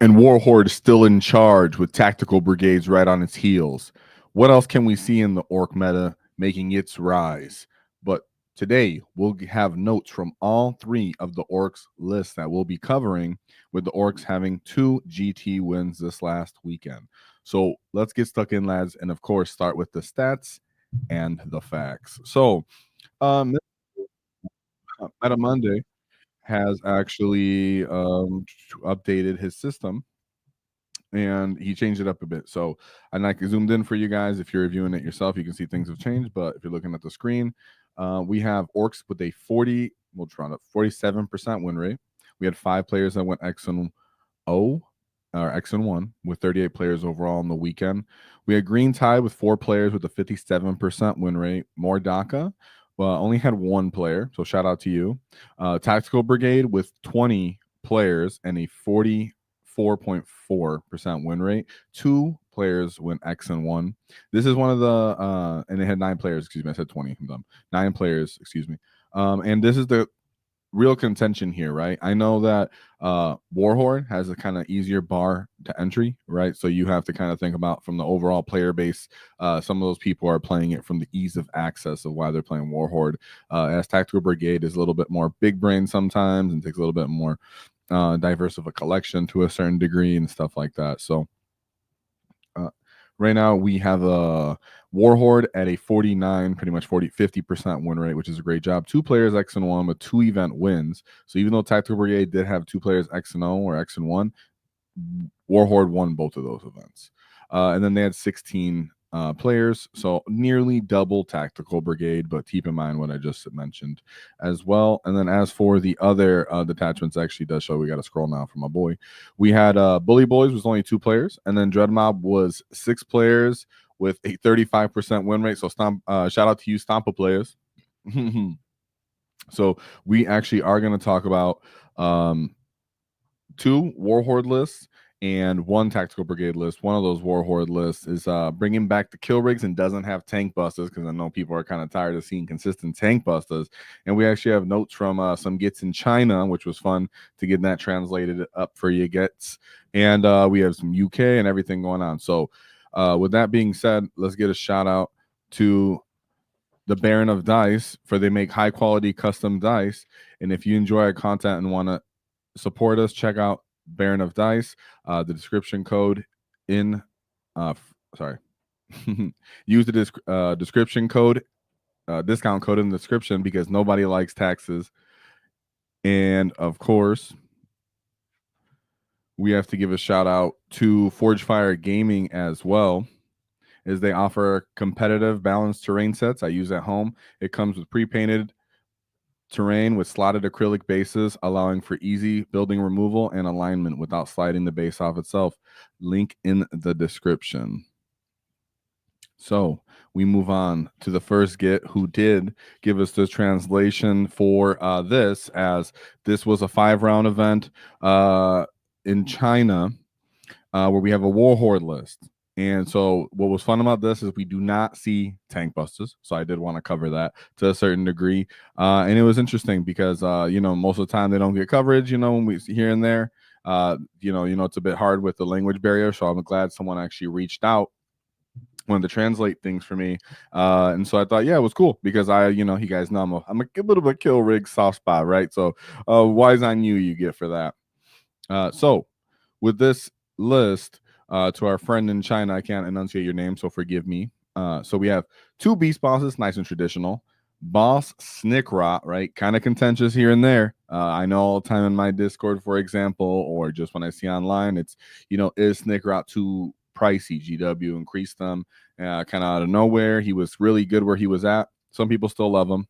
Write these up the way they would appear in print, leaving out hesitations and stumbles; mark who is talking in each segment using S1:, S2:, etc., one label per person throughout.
S1: And Warhorde is still in charge with tactical brigades right on its heels. What else can we see in the Ork meta making its rise? But today, we'll have notes from all three of the Orks lists that we'll be covering, with the Orks having 2 GT wins this last weekend. So let's get stuck in, lads, and of course, start with the stats and the facts. So, Meta Monday has actually updated his system, and he changed it up a bit. So I zoomed in for you guys. If you're reviewing it yourself, you can see things have changed. But if you're looking at the screen, we have Orks with a 47% win rate. We had 5 players that went X and O, or X and 1, with 38 players overall on the weekend. We had Green Tide with 4 players with a 57% win rate. More DACA only had 1 player, so shout out to you. Tactical Brigade with 20 players and a 44.4% win rate. 2 players went X and 1. This is one of the and it had 9 players. Excuse me, I said 20. I'm dumb. 9 players. Excuse me. And this is the real contention here, right? I know that Warhorde has a kind of easier bar to entry, right? So you have to kind of think about from the overall player base. Some of those people are playing it from the ease of access of why they're playing Warhorde. As Tactical Brigade is a little bit more big brain sometimes and takes a little bit more diverse of a collection to a certain degree and stuff like that. So right now we have a Warhorde at a 49, pretty much 50% win rate, which is a great job. 2 players X and 1 with 2 event wins. So even though Tactical Brigade did have 2 players X and O or X and 1, Warhorde won both of those events. And then they had 16 players, so nearly double Tactical Brigade, but keep in mind what I just mentioned as well. And then as for the other detachments, actually does show, we got to scroll now for my boy. We had Bully Boys was only 2 players, and then Dread Mob was 6 players with a 35% win rate. So shout out to you, Stompa players. So we actually are going to talk about 2 Warhorde lists and 1 Tactical Brigade list. One of those Warhorde lists is bringing back the kill rigs and doesn't have tank busters, because I know people are kind of tired of seeing consistent tank busters. And we actually have notes from some gets in China, which was fun to get that translated up for you gets. And we have some UK and everything going on. So with that being said, let's get a shout out to the Baron of Dice, for they make high quality custom dice. And if you enjoy our content and want to support us, check out Baron of Dice. The description code in use the description code, discount code in the description, because nobody likes taxes. And of course, we have to give a shout out to Forge Fire Gaming as well, as they offer competitive balanced terrain sets I use at home. It comes with pre-painted terrain with slotted acrylic bases, allowing for easy building removal and alignment without sliding the base off itself. Link in the description. So we move on to the first get, who did give us the translation for this, as this was a 5-round event in China, where we have a Warhorde list. And so what was fun about this is we do not see tank busters. So I did want to cover that to a certain degree. And it was interesting because, most of the time they don't get coverage, when we here and there. It's a bit hard with the language barrier. So I'm glad someone actually reached out, wanted to translate things for me. And so I thought, yeah, it was cool, because you guys know I'm a little bit kill rig soft spot, right? So wise on you get for that. So with this list, to our friend in China, I can't enunciate your name, so forgive me. So we have 2 beast bosses, nice and traditional. Boss Snickrot, right? Kind of contentious here and there. I know all the time in my Discord, for example, or just when I see online, it's, is Snickrot too pricey? GW increased them kind of out of nowhere. He was really good where he was at. Some people still love him.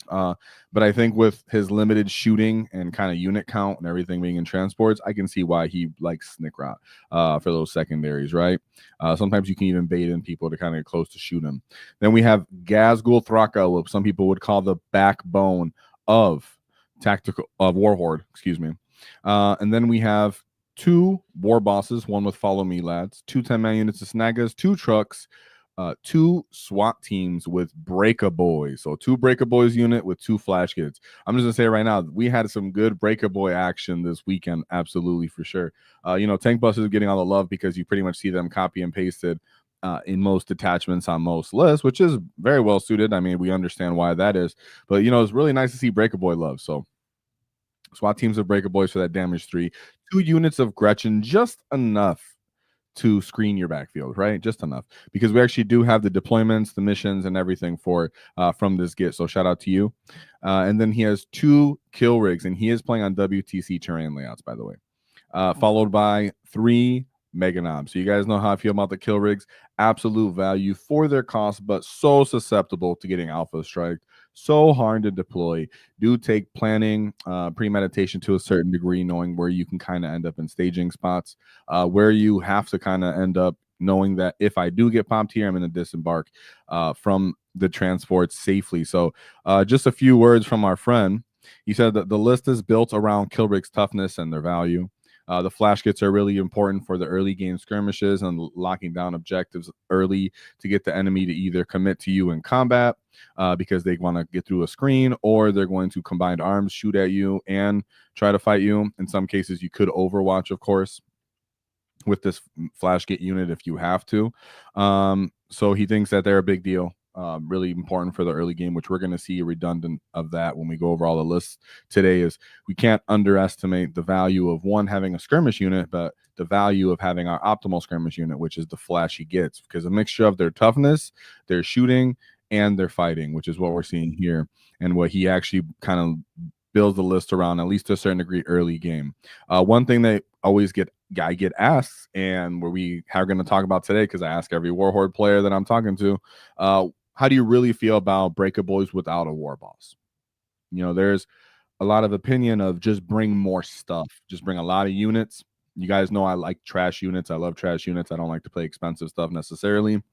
S1: But I think with his limited shooting and kind of unit count and everything being in transports, I can see why he likes Snickrot for those secondaries, right? Sometimes you can even bait in people to kind of get close to shoot him. Then we have Gazgul Thraka, what some people would call the backbone of Warhorde, excuse me. And then we have 2 war bosses, one with Follow Me Lads, 2 10-man units of Snagas, 2 Trukks, 2 SWAT teams with Breaka Boys. So 2 Breaka Boys unit with 2 flash kits. I'm just gonna say right now, we had some good Breaka Boy action this weekend, absolutely for sure. Tank Busters getting all the love because you pretty much see them copy and pasted in most detachments on most lists, which is very well suited. I mean, we understand why that is, but it's really nice to see Breaka Boy love. So SWAT teams of Breaka Boys for that damage 3, 2 units of Gretchen, just enough to screen your backfield, right? Just enough, because we actually do have the deployments, the missions, and everything for from this get. So shout out to you. And then he has 2 kill rigs, and he is playing on WTC terrain layouts, by the way. Followed by 3 Mega Knobs. So you guys know how I feel about the kill rigs. Absolute value for their cost, but so susceptible to getting alpha strike. So hard to deploy. Do take planning, premeditation to a certain degree, knowing where you can kind of end up in staging spots, where you have to kind of end up knowing that if I do get popped here, I'm going to disembark from the transport safely. So just a few words from our friend. He said that the list is built around kill rigs' toughness and their value. The flash kits are really important for the early game skirmishes and locking down objectives early to get the enemy to either commit to you in combat because they want to get through a screen, or they're going to combined arms, shoot at you, and try to fight you. In some cases, you could overwatch, of course, with this flash kit unit if you have to. So he thinks that they're a big deal. Really important for the early game, which we're going to see redundant of that when we go over all the lists today. Is we can't underestimate the value of one, having a skirmish unit, but the value of having our optimal skirmish unit, which is the flash he gets, because a mixture of their toughness, their shooting, and their fighting, which is what we're seeing here, and what he actually kind of builds the list around, at least to a certain degree, early game. One thing that always get asked, and where we are going to talk about today, because I ask every Warhorde player that I'm talking to, how do you really feel about Breaka Boys without a war boss? There's a lot of opinion of just bring more stuff, just bring a lot of units. You guys know I like trash units. I love trash units. I don't like to play expensive stuff necessarily.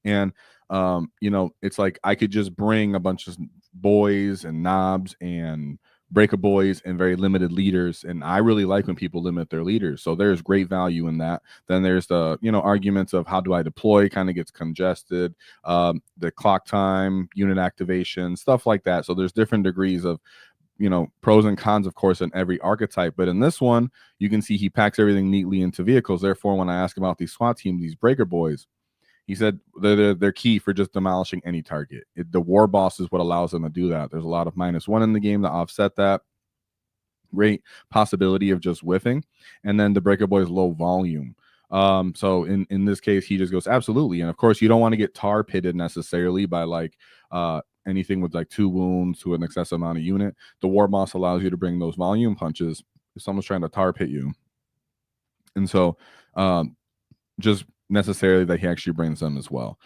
S1: And it's like I could just bring a bunch of boys and knobs and Breaka Boys and very limited leaders, and I really like when people limit their leaders. So there's great value in that. Then there's the arguments of how do I deploy, kind of gets congested, the clock time, unit activation, stuff like that. So there's different degrees of pros and cons, of course, in every archetype. But in this one, you can see he packs everything neatly into vehicles. Therefore, when I ask about these SWAT teams, these Breaka Boys, he said they're key for just demolishing any target. The war boss is what allows them to do that. There's a lot of -1 in the game to offset that. Great possibility of just whiffing. And then the Breaka Boy is low volume. So in this case, he just goes, absolutely. And of course, you don't want to get tar pitted necessarily by like anything with like 2 wounds to an excessive amount of unit. The war boss allows you to bring those volume punches if someone's trying to tar pit you. And so just necessarily that he actually brings them as well.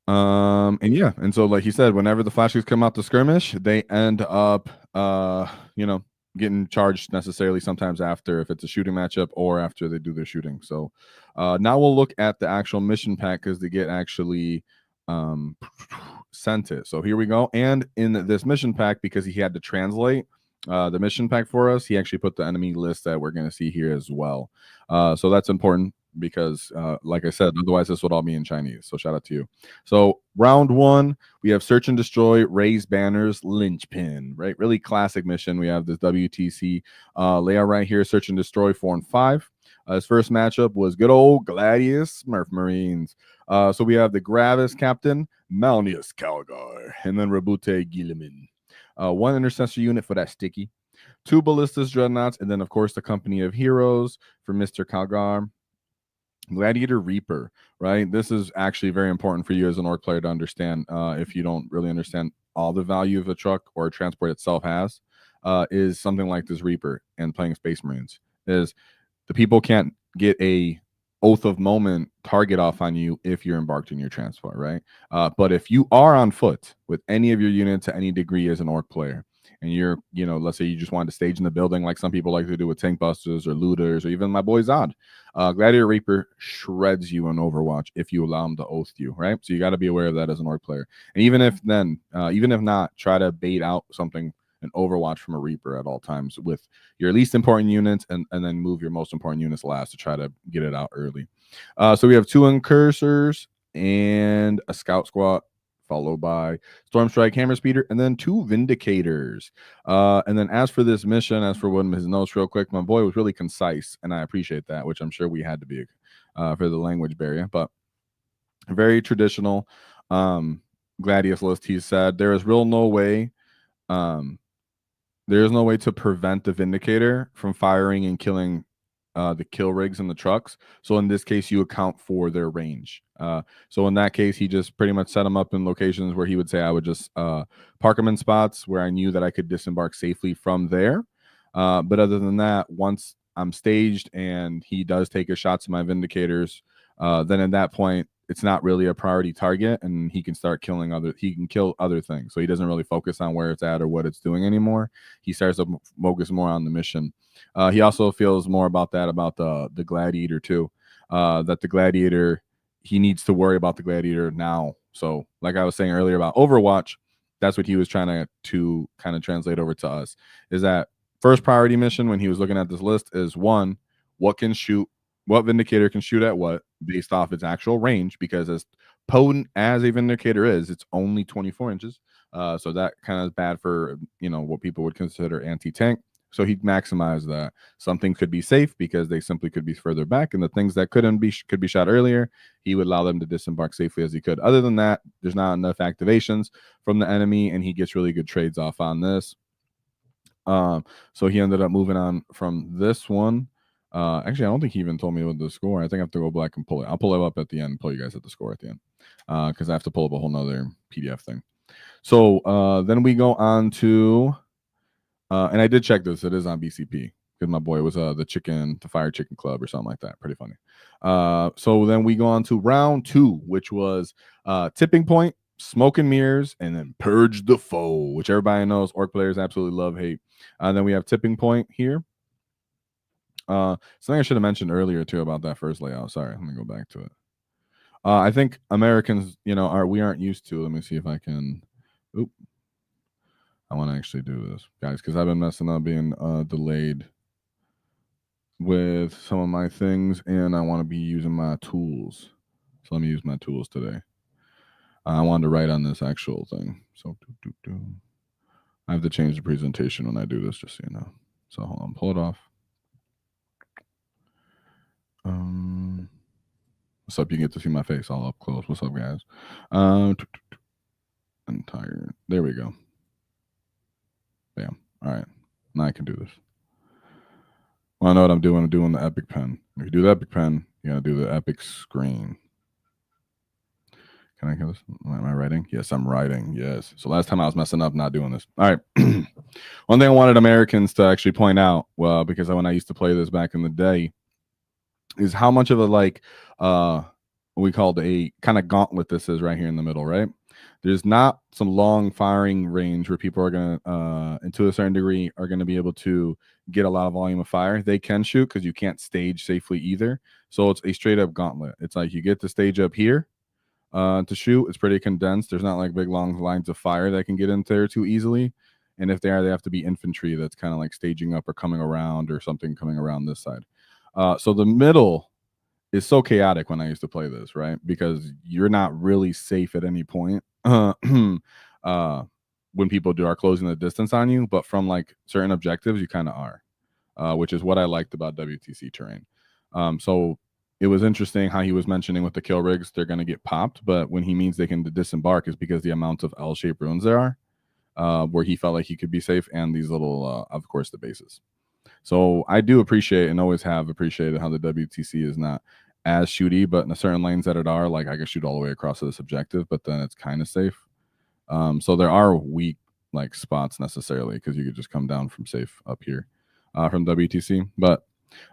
S1: And so like he said, whenever the flashes come out to skirmish, they end up getting charged necessarily sometimes after, if it's a shooting matchup or after they do their shooting. So now we'll look at the actual mission pack, because they get actually sent it. So here we go. And in this mission pack, because he had to translate the mission pack for us, he actually put the enemy list that we're going to see here as well. So that's important, because like I said, otherwise this would all be in Chinese. So shout out to you. So round 1, we have search and destroy, raise banners, linchpin, right? Really classic mission. We have this WTC layout right here, search and destroy 4 and 5. His first matchup was good old Gladius Smurf Marines. So we have the Gravis Captain, Malnius Calgar, and then Rabute Guilliman. 1 intercessor unit for that sticky, 2 ballistas dreadnoughts, and then of course the company of heroes for Mr. Calgar. Gladiator Reaper, right? This is actually very important for you as an orc player to understand. If you don't really understand all the value of a truck or a transport itself has, is something like this Reaper and playing Space Marines. Is the people can't get a oath of moment target off on you if you're embarked in your transport, right? But if you are on foot with any of your units to any degree as an orc player, and you're, let's say you just wanted to stage in the building like some people like to do with tank busters or looters, or even my boy Zod, Gladiator Reaper shreds you in Overwatch if you allow him to oath you, right? So you got to be aware of that as an orc player. And even if not, try to bait out something an Overwatch from a Reaper at all times with your least important units, and then move your most important units last to try to get it out early. So we have 2 incursors, and a scout squad, followed by Storm Strike, Hammer Speeder, and then 2 Vindicators. And then as for this mission, as for one of his notes real quick, my boy was really concise, and I appreciate that, which I'm sure we had to be for the language barrier, but very traditional Gladius list. He said there is no way to prevent the Vindicator from firing and killing the kill rigs and the trucks. So in this case, you account for their range. So in that case, he just pretty much set them up in locations where he would say I would just park them in spots where I knew that I could disembark safely from there. But other than that, once I'm staged and he does take his shots at my Vindicators, then at that point, it's not really a priority target, and he can start killing he can kill other things. So he doesn't really focus on where it's at or what it's doing anymore. He starts to focus more on the mission. He also feels more about the Gladiator too, that the Gladiator, he needs to worry about the Gladiator now. So like I was saying earlier about Overwatch, that's what he was trying to kind of translate over to us, is that first priority mission when he was looking at this list is one, what Vindicator can shoot at what based off its actual range, because as potent as a Vindicator is, it's only 24 inches. So that kind of is bad for, what people would consider anti-tank. So he'd maximize that. Something could be safe because they simply could be further back, and the things that could be shot earlier, he would allow them to disembark safely as he could. Other than that, there's not enough activations from the enemy, and he gets really good trades off on this. So he ended up moving on from this one. Actually, I don't think he even told me what the score. I think I have to go back and pull it. I'll pull it up at the end and pull you guys at the score at the end, because I have to pull up a whole nother PDF thing. So then we go on to, and I did check this. It is on BCP because my boy was the Fire Chicken Club or something like that. Pretty funny. So then we go on to round 2, which was Tipping Point, Smoke and Mirrors, and then Purge the Foe, which everybody knows Ork players absolutely love, hate. Then we have Tipping Point here. Something I should have mentioned earlier too about that first layout. Sorry, let me go back to it. I think Americans, we aren't used to. Let me see if I can. Oop. I want to actually do this, guys, because I've been messing up being delayed with some of my things, and I want to be using my tools. So let me use my tools today. I wanted to write on this actual thing. So I have to change the presentation when I do this, just so you know. So hold on, pull it off. What's up? You get to see my face all up close. What's up, guys? Entire. There we go. Bam. All right. Now I can do this. Well, I know what I'm doing. I'm doing the Epic Pen. If you do the Epic Pen, you gotta do the Epic Screen. Can I get this? Am I writing? Yes, I'm writing. Yes. So last time I was messing up not doing this. All right. One thing I wanted Americans to actually point out, well, because when I used to play this back in the day, is how much of a we called a kind of gauntlet this is right here in the middle, right? There's not some long firing range where people are going to, and to a certain degree, are going to be able to get a lot of volume of fire. They can shoot because you can't stage safely either. So it's a straight up gauntlet. It's like you get the stage up here to shoot. It's pretty condensed. There's not like big long lines of fire that can get in there too easily. And if they are, they have to be infantry that's kind of like staging up or coming around or something coming around this side. So the middle is so chaotic when I used to play this, right? Because you're not really safe at any point when people are closing the distance on you, but from like certain objectives, you kind of are, which is what I liked about WTC terrain. So it was interesting how he was mentioning with the kill rigs, they're going to get popped, but when he means they can disembark is because the amount of L-shaped ruins there are, where he felt like he could be safe, and these little, of course, the bases. So I do appreciate and always have appreciated how the WTC is not as shooty, but in the certain lanes that it are, like I can shoot all the way across to this objective, but then it's kind of safe. So there are weak like spots necessarily because you could just come down from safe up here from WTC. But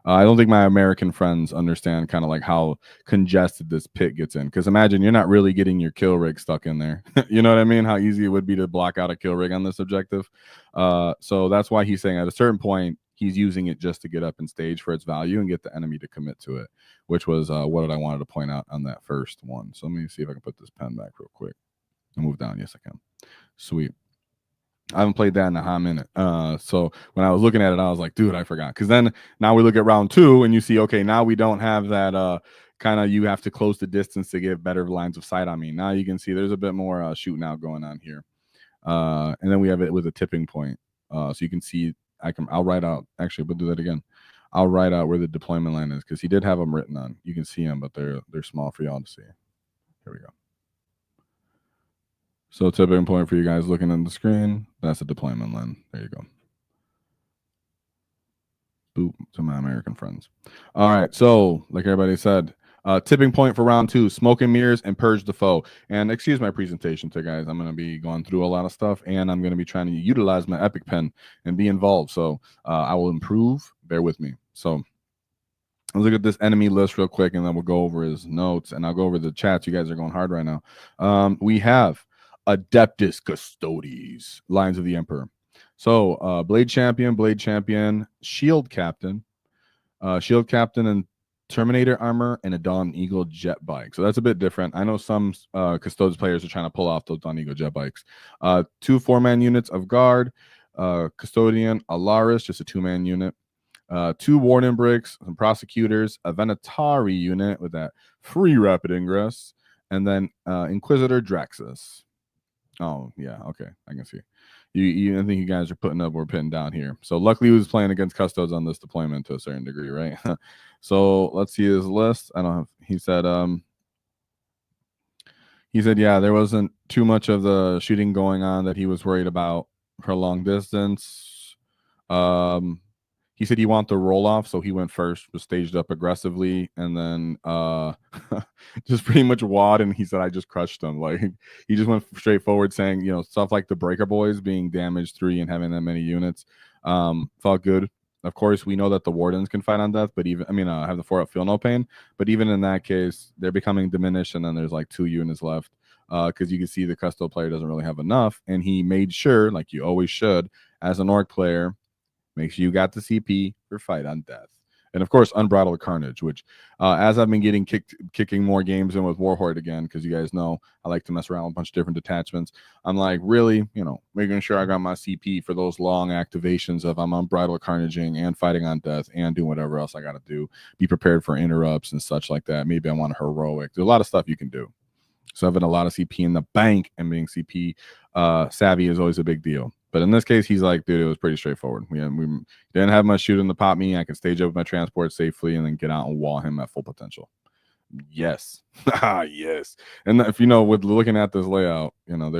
S1: I don't think my American friends understand kind of like how congested this pit gets in. Because imagine you're not really getting your kill rig stuck in there. You know what I mean? How easy it would be to block out a kill rig on this objective. So that's why he's saying at a certain point, he's using it just to get up and stage for its value and get the enemy to commit to it, which was what I wanted to point out on that first one. So let me see if I can put this pen back real quick and move down. Yes, I can. Sweet. I haven't played that in a hot minute. So when I was looking at it, I was like, dude, I forgot. Because then now we look at round 2 and you see, okay, now we don't have that kind of you have to close the distance to get better lines of sight on me. Now you can see there's a bit more shooting out going on here. And then we have it with a tipping point. So you can see I'll write out, actually, we'll do that again. I'll write out where the deployment line is because he did have them written on. You can see them, but they're small for y'all to see. Here we go. So tipping point for you guys looking at the screen, that's a deployment line. There you go. Boop to my American friends. All right, so like everybody said, tipping point for round 2, smoke and mirrors and purge the foe. And excuse my presentation today, guys. I'm going to be going through a lot of stuff, and I'm going to be trying to utilize my Epic Pen and be involved. So I will improve. Bear with me. So let's look at this enemy list real quick, and then we'll go over his notes, and I'll go over the chats. You guys are going hard right now. We have Adeptus Custodes, Lines of the Emperor. So Blade Champion, Shield Captain, and Terminator Armor, and a Dawn Eagle jet bike. So that's a bit different. I know some Custodes players are trying to pull off those Dawn Eagle jet bikes. 2 4-man units of Guard, Custodian, Alaris, just a 2-man unit. 2 Warden Bricks, some Prosecutors, a Venatari unit with that free rapid ingress, and then Inquisitor Draxus. Oh, yeah, okay, I can see. I think you guys are putting up or putting down here. So luckily he was playing against Custodes on this deployment to a certain degree, right? So let's see his list. I don't have, he said, yeah, there wasn't too much of the shooting going on that he was worried about for long distance. He said he wanted to roll off, so he went first, was staged up aggressively, and then just pretty much wad, and he said, I just crushed him. Like, he just went straight forward saying, you know, stuff like the Breaker Boys being damaged 3 and having that many units. Felt good. Of course, we know that the Wardens can fight on death, but have the 4-up feel no pain. But even in that case, they're becoming diminished, and then there's like 2 units left because you can see the Custo player doesn't really have enough, and he made sure, like you always should, as an Orc player, make sure you got the CP for fight on death. And of course, Unbridled Carnage, which as I've been kicking more games in with Warhorde again, because you guys know I like to mess around with a bunch of different detachments. I'm like, really, making sure I got my CP for those long activations of I'm Unbridled Carnaging and fighting on death and doing whatever else I got to do. Be prepared for interrupts and such like that. Maybe I want a heroic. There's a lot of stuff you can do. So having a lot of CP in the bank and being CP savvy is always a big deal. But in this case, he's like, dude, it was pretty straightforward. We didn't have much shooting to pop me. I could stage up my transport safely and then get out and wall him at full potential. Yes. Yes. And if with looking at this layout, we know,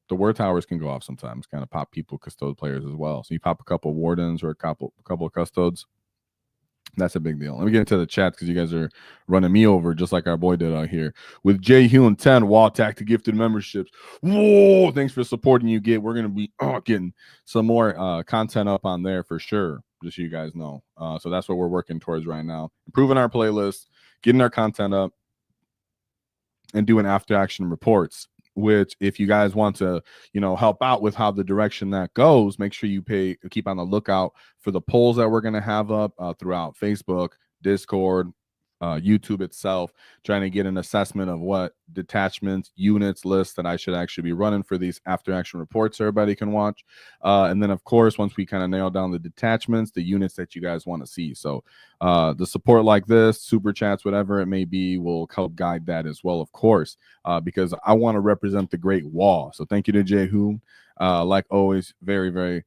S1: the word towers can go off sometimes, kind of pop people, Custode players as well. So you pop a couple of Wardens or a couple of Custodes. That's a big deal. Let me get into the chat because you guys are running me over just like our boy did out here. With Jay Hune 10, WAAAGH TAKTIK gifted memberships. Whoa, thanks for supporting you. We're going to be getting some more content up on there for sure, just so you guys know. So that's what we're working towards right now. Improving our playlist, getting our content up, and doing after action reports. Which, if you guys want to, help out with how the direction that goes, make sure you keep on the lookout for the polls that we're going to have up throughout Facebook, Discord, YouTube itself, trying to get an assessment of what detachments, units, lists that I should actually be running for these after action reports everybody can watch. And then, of course, once we kind of nail down the detachments, the units that you guys want to see. So the support like this, super chats, whatever it may be, will help guide that as well, of course, because I want to represent the Great WAAAGH. So thank you to Jehu. Like always, very, very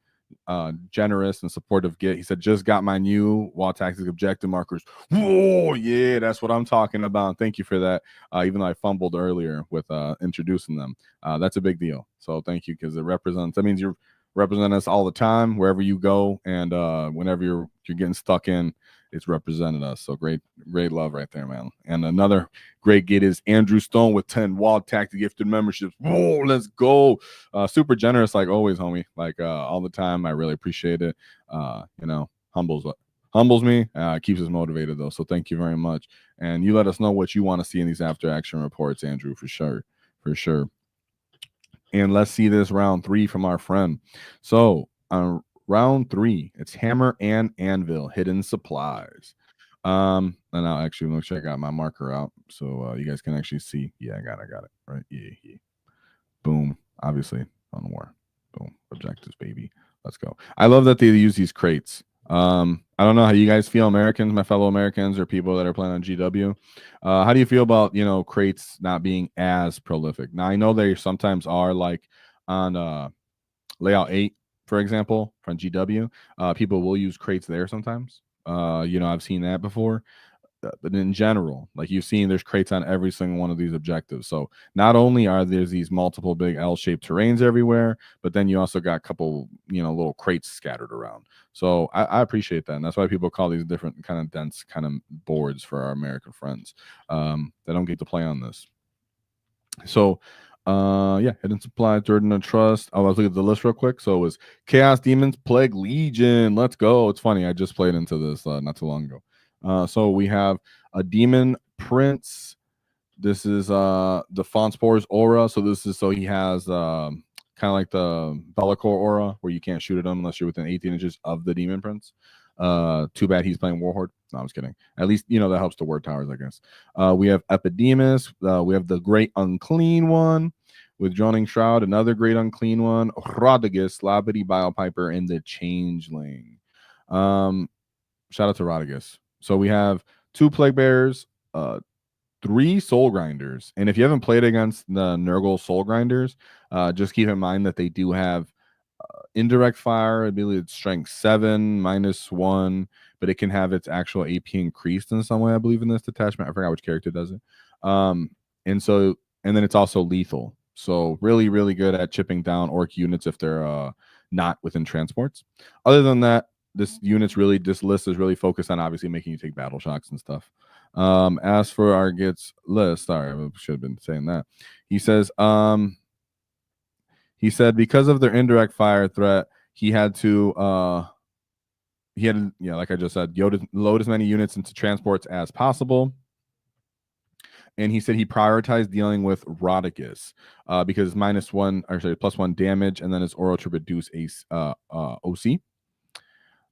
S1: generous and supportive. He said, just got my new WAAAGH Tactics objective markers. Whoa, yeah, that's what I'm talking about. Thank you for that. Even though I fumbled earlier with introducing them, that's a big deal. So thank you, because that means you're representing us all the time wherever you go, and whenever you're getting stuck in, it's represented us. So great love right there, man. And another great get is Andrew Stone with 10 WAAAGH TAKTIK gifted memberships. Whoa, let's go. Super generous like always, homie. Like all the time. I really appreciate it. Humbles me, keeps us motivated though. So thank you very much. And you let us know what you want to see in these after action reports, Andrew, for sure. And let's see this round 3 from our friend. So round 3, it's Hammer and Anvil, Hidden Supplies. And I'll actually make sure I got my marker out so you guys can actually see. Yeah, I got it. Right. Yeah. Boom. Obviously on war. Boom. Objectives, baby. Let's go. I love that they use these crates. I don't know how you guys feel, Americans, my fellow Americans, or people that are playing on GW. How do you feel about, you know, crates not being as prolific? Now I know they sometimes are, like on layout 8, for example, from GW. People will use crates there sometimes. You know, I've seen that before. But in general, like you've seen, there's crates on every single one of these objectives. So not only are there these multiple big L-shaped terrains everywhere, but then you also got a couple, you know, little crates scattered around. So I appreciate that, and that's why people call these different kind of dense kind of boards for our American friends that don't get to play on this. So yeah, hidden supply, Jordan and trust. Oh, let's look at the list real quick. So it was Chaos Demons, Plague Legion. Let's go. It's funny, I just played into this not too long ago. So we have a Demon Prince. This is the Fonspor's aura. So this is, so he has kind of like the Bellicor aura, where you can't shoot at him unless you're within 18 inches of the Demon Prince. Too bad he's playing Warhorde. No, I was kidding. At least, you know, that helps the word towers, I guess. We have Epidemus. We have the Great Unclean One with Droning Shroud, another Great Unclean One, Rodigus, Labity, Biopiper, and the Changeling. Shout out to Rodigus. So we have 2 Plague Bearers, 3 Soul Grinders. And if you haven't played against the Nurgle Soul Grinders, just keep in mind that they do have indirect fire. I believe it's strength 7, -1, but it can have its actual AP increased in some way, I believe, in this detachment. I forgot which character does it. And then it's also lethal. So really, really good at chipping down orc units if they're not within transports. Other than that, this list is really focused on obviously making you take battle shocks and stuff. As for our gets list, sorry, I should have been saying that. He said because of their indirect fire threat, he had to like I just said, load as many units into transports as possible. And he said he prioritized dealing with Rodigus because +1 damage, and then his aura to reduce OC.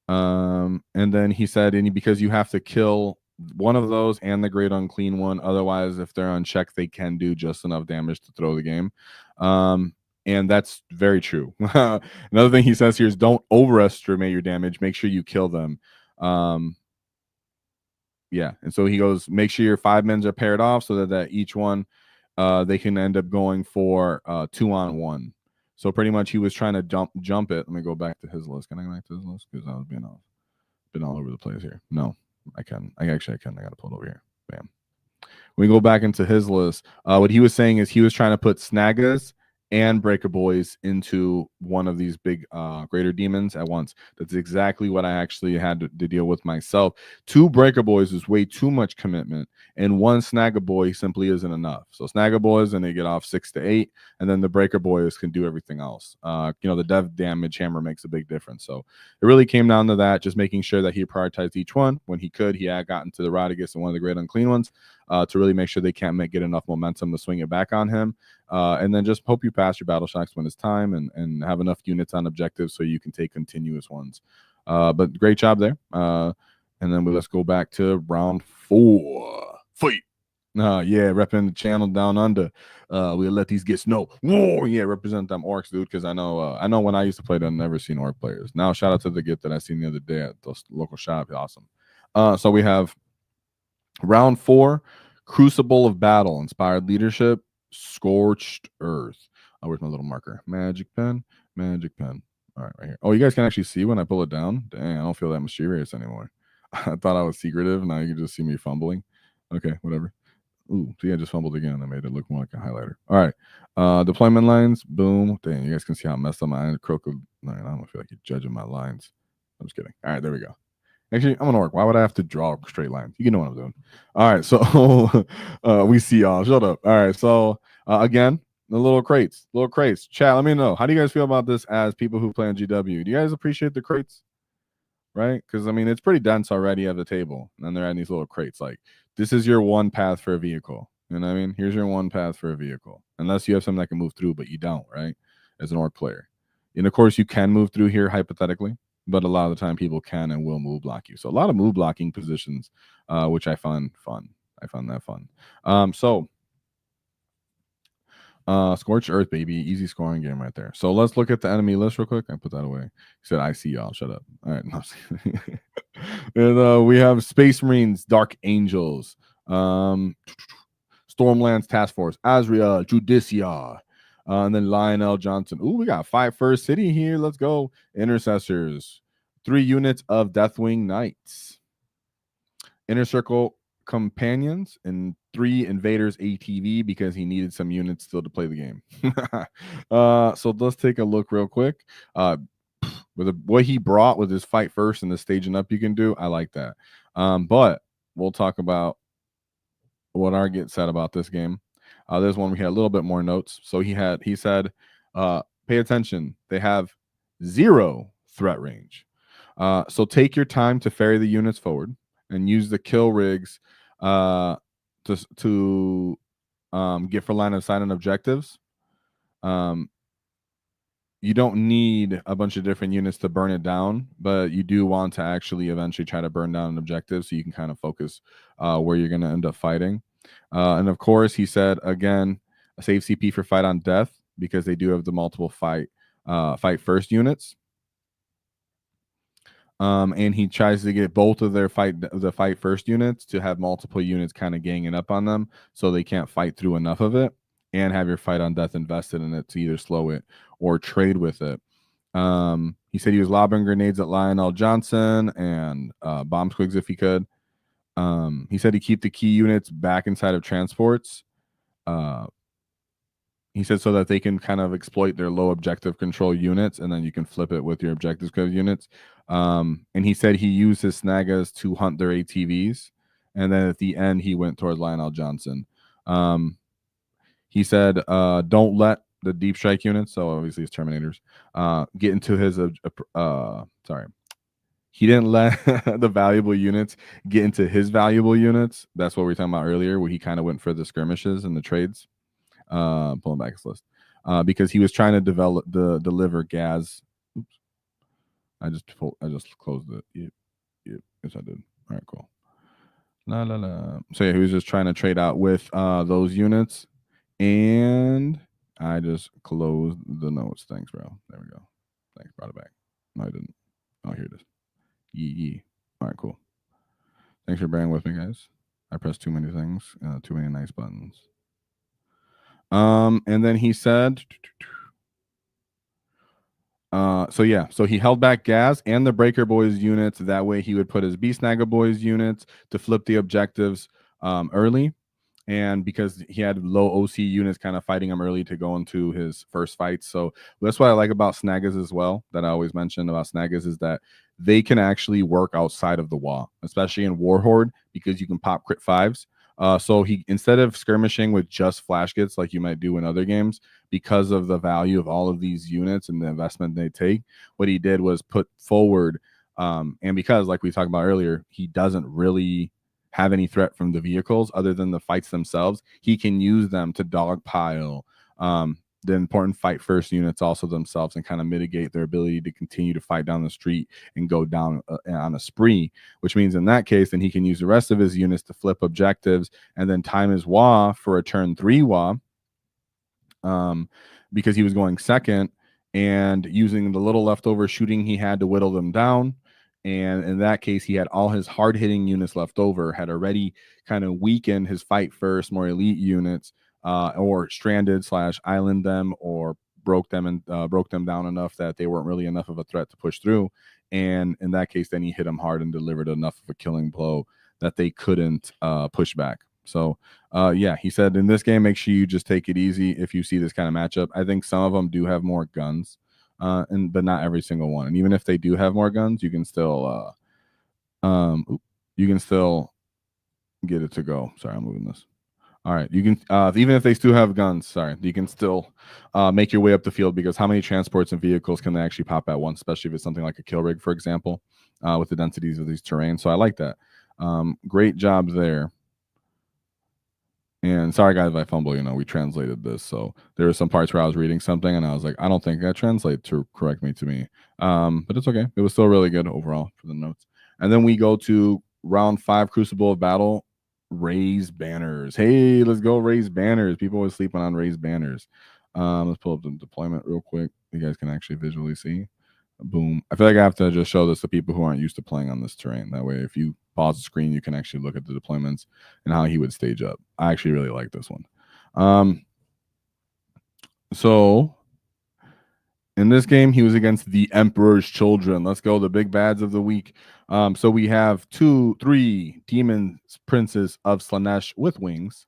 S1: And then he said, because you have to kill one of those and the Great Unclean One, otherwise, if they're unchecked, they can do just enough damage to throw the game. And that's very true. Another thing he says here is don't overestimate your damage. Make sure you kill them. Yeah, and so he goes, make sure your 5 mins are paired off so that each one they can end up going for 2-on-1. So pretty much he was trying to jump it. Let me go back to his list. Can I go back to his list? Because I was been all over the place here. No, I can. I got to pull it over here. Bam. When we go back into his list, what he was saying is he was trying to put Snaggas and Breaker Boys into one of these big greater demons at once. That's exactly what I actually had to deal with myself. 2 Breaker Boys is way too much commitment, and 1 Snagga Boy simply isn't enough. So Snagga Boys, and they get off 6 to 8, and then the Breaker Boys can do everything else. You know, the dev damage hammer makes a big difference. So it really came down to that, just making sure that he prioritized each one when he could. He had gotten to the Rodigus and one of the Great Unclean Ones to really make sure they can't get enough momentum to swing it back on him. And then just hope you pass your battle shocks when it's time, and have enough units on objectives so you can take continuous ones. But great job there. And then let's go back to round 4. Fight. Yeah, repping the channel down under. We'll let these get snow. Whoa, yeah, represent them orcs, dude. Because I know when I used to play, I've never seen orc players. Now, shout out to the get that I seen the other day at the local shop. Awesome. So we have round 4, Crucible of Battle, Inspired Leadership, Scorched Earth. Oh, where's my little marker? Magic pen. All right, right here. Oh, you guys can actually see when I pull it down. Dang, I don't feel that mysterious anymore. I thought I was secretive. Now you can just see me fumbling. Okay, whatever. Ooh, see, I just fumbled again. I made it look more like a highlighter. All right. Deployment lines. Boom. Dang, you guys can see how messed up my crook. No, I don't feel like you're judging my lines. I'm just kidding. All right, there we go. Actually, I'm an orc. Why would I have to draw straight lines? You know what I'm doing. All right, so we see y'all. Shut up. All right, so again, the little crates. Chat, let me know. How do you guys feel about this as people who play on GW? Do you guys appreciate the crates? Right? Because, I mean, it's pretty dense already at the table. And then they're adding these little crates. Like, this is your one path for a vehicle. You know what I mean? Here's your one path for a vehicle. Unless you have something that can move through, but you don't, right? As an orc player. And, of course, you can move through here, hypothetically. But a lot of the time, people can and will move block you. So a lot of move blocking positions, which I find fun. I found that fun. So Scorched Earth, baby. Easy scoring game right there. So let's look at the enemy list real quick. I put that away. He said, I see y'all. Shut up. All right. No. And we have Space Marines, Dark Angels, Stormlands Task Force, Azria, Judicia, and then Lionel Johnson. Ooh, we got Fight First City here. Let's go. Intercessors, 3 units of Deathwing Knights, Inner Circle Companions, and 3 Invaders ATV because he needed some units still to play the game. So let's take a look real quick. With what he brought with his Fight First and the staging up you can do, I like that. But we'll talk about what our get said about this game. There's one we had a little bit more notes. So he said, pay attention. They have 0 threat range. So take your time to ferry the units forward and use the kill rigs to get for line of sight on objectives. You don't need a bunch of different units to burn it down, but you do want to actually eventually try to burn down an objective so you can kind of focus where you're going to end up fighting. And of course, he said, again, a save CP for fight on death because they do have the multiple fight first units. And he tries to get both of their the fight first units to have multiple units kind of ganging up on them so they can't fight through enough of it, and have your fight on death invested in it to either slow it or trade with it. He said he was lobbing grenades at Lionel Johnson and bomb squigs if he could. He said he keep the key units back inside of transports. He said so that they can kind of exploit their low objective control units, and then you can flip it with your objective control units. And he said he used his Snaggas to hunt their ATVs, and then at the end he went towards Lionel Johnson. He said, don't let the deep strike units, so obviously his Terminators, get into his he didn't let the valuable units get into his valuable units. That's what we were talking about earlier, where he kind of went for the skirmishes and the trades. Pulling back his list, because he was trying to deliver gas. Oops, I just closed it. Yep, yes I did. All right, cool. La la la. So yeah, he was just trying to trade out with those units, and I just closed the notes. Thanks, bro. There we go. Thanks, brought it back. No, I didn't. Oh, here it is. Yee. All right, cool. Thanks for bearing with me, guys. I pressed too many things, too many nice buttons. And then he said, so he held back Gaz and the Breaker Boys units. That way he would put his Beast Snagga Boys units to flip the objectives early. And because he had low OC units kind of fighting him early to go into his first fights. So that's what I like about Snaggas as well, that I always mention about Snaggas, is that they can actually work outside of the WAAAGH, especially in Warhorde, because you can pop crit 5s. So he, instead of skirmishing with just flash kits like you might do in other games, because of the value of all of these units and the investment they take, what he did was put forward, and because, like we talked about earlier, he doesn't really have any threat from the vehicles other than the fights themselves, he can use them to dogpile the important fight first units also themselves and kind of mitigate their ability to continue to fight down the street and go down on a spree, which means in that case, then he can use the rest of his units to flip objectives and then time his WAAAGH for a turn 3 WAAAGH, because he was going second and using the little leftover shooting he had to whittle them down. And in that case, he had all his hard-hitting units left over, had already kind of weakened his fight first, more elite units, or stranded / island them, or broke them down enough that they weren't really enough of a threat to push through. And in that case, then he hit them hard and delivered enough of a killing blow that they couldn't push back. So, yeah, he said in this game, make sure you just take it easy if you see this kind of matchup. I think some of them do have more guns. But not every single one. And even if they do have more guns, you can still get it to go. Sorry, I'm moving this. All right, you can even if they still have guns, you can still make your way up the field, because how many transports and vehicles can they actually pop at once, especially if it's something like a kill rig, for example, with the densities of these terrains. So I like that. Great job there. And sorry, guys, if I fumble, we translated this. So there were some parts where I was reading something and I was like, I don't think that translates to correctly to me. But it's okay. It was still really good overall for the notes. And then we go to round 5, Crucible of Battle. raise banners. Hey, let's go raise banners. People always sleeping on raised banners. Let's pull up the deployment real quick. You guys can actually visually see. Boom. I feel like I have to just show this to people who aren't used to playing on this terrain. That way, if you pause the screen, you can actually look at the deployments and how he would stage up. I actually really like this one. So in this game, he was against the Emperor's Children. Let's go, the big bads of the week. So we have 3 Demon Princes of Slanesh with wings,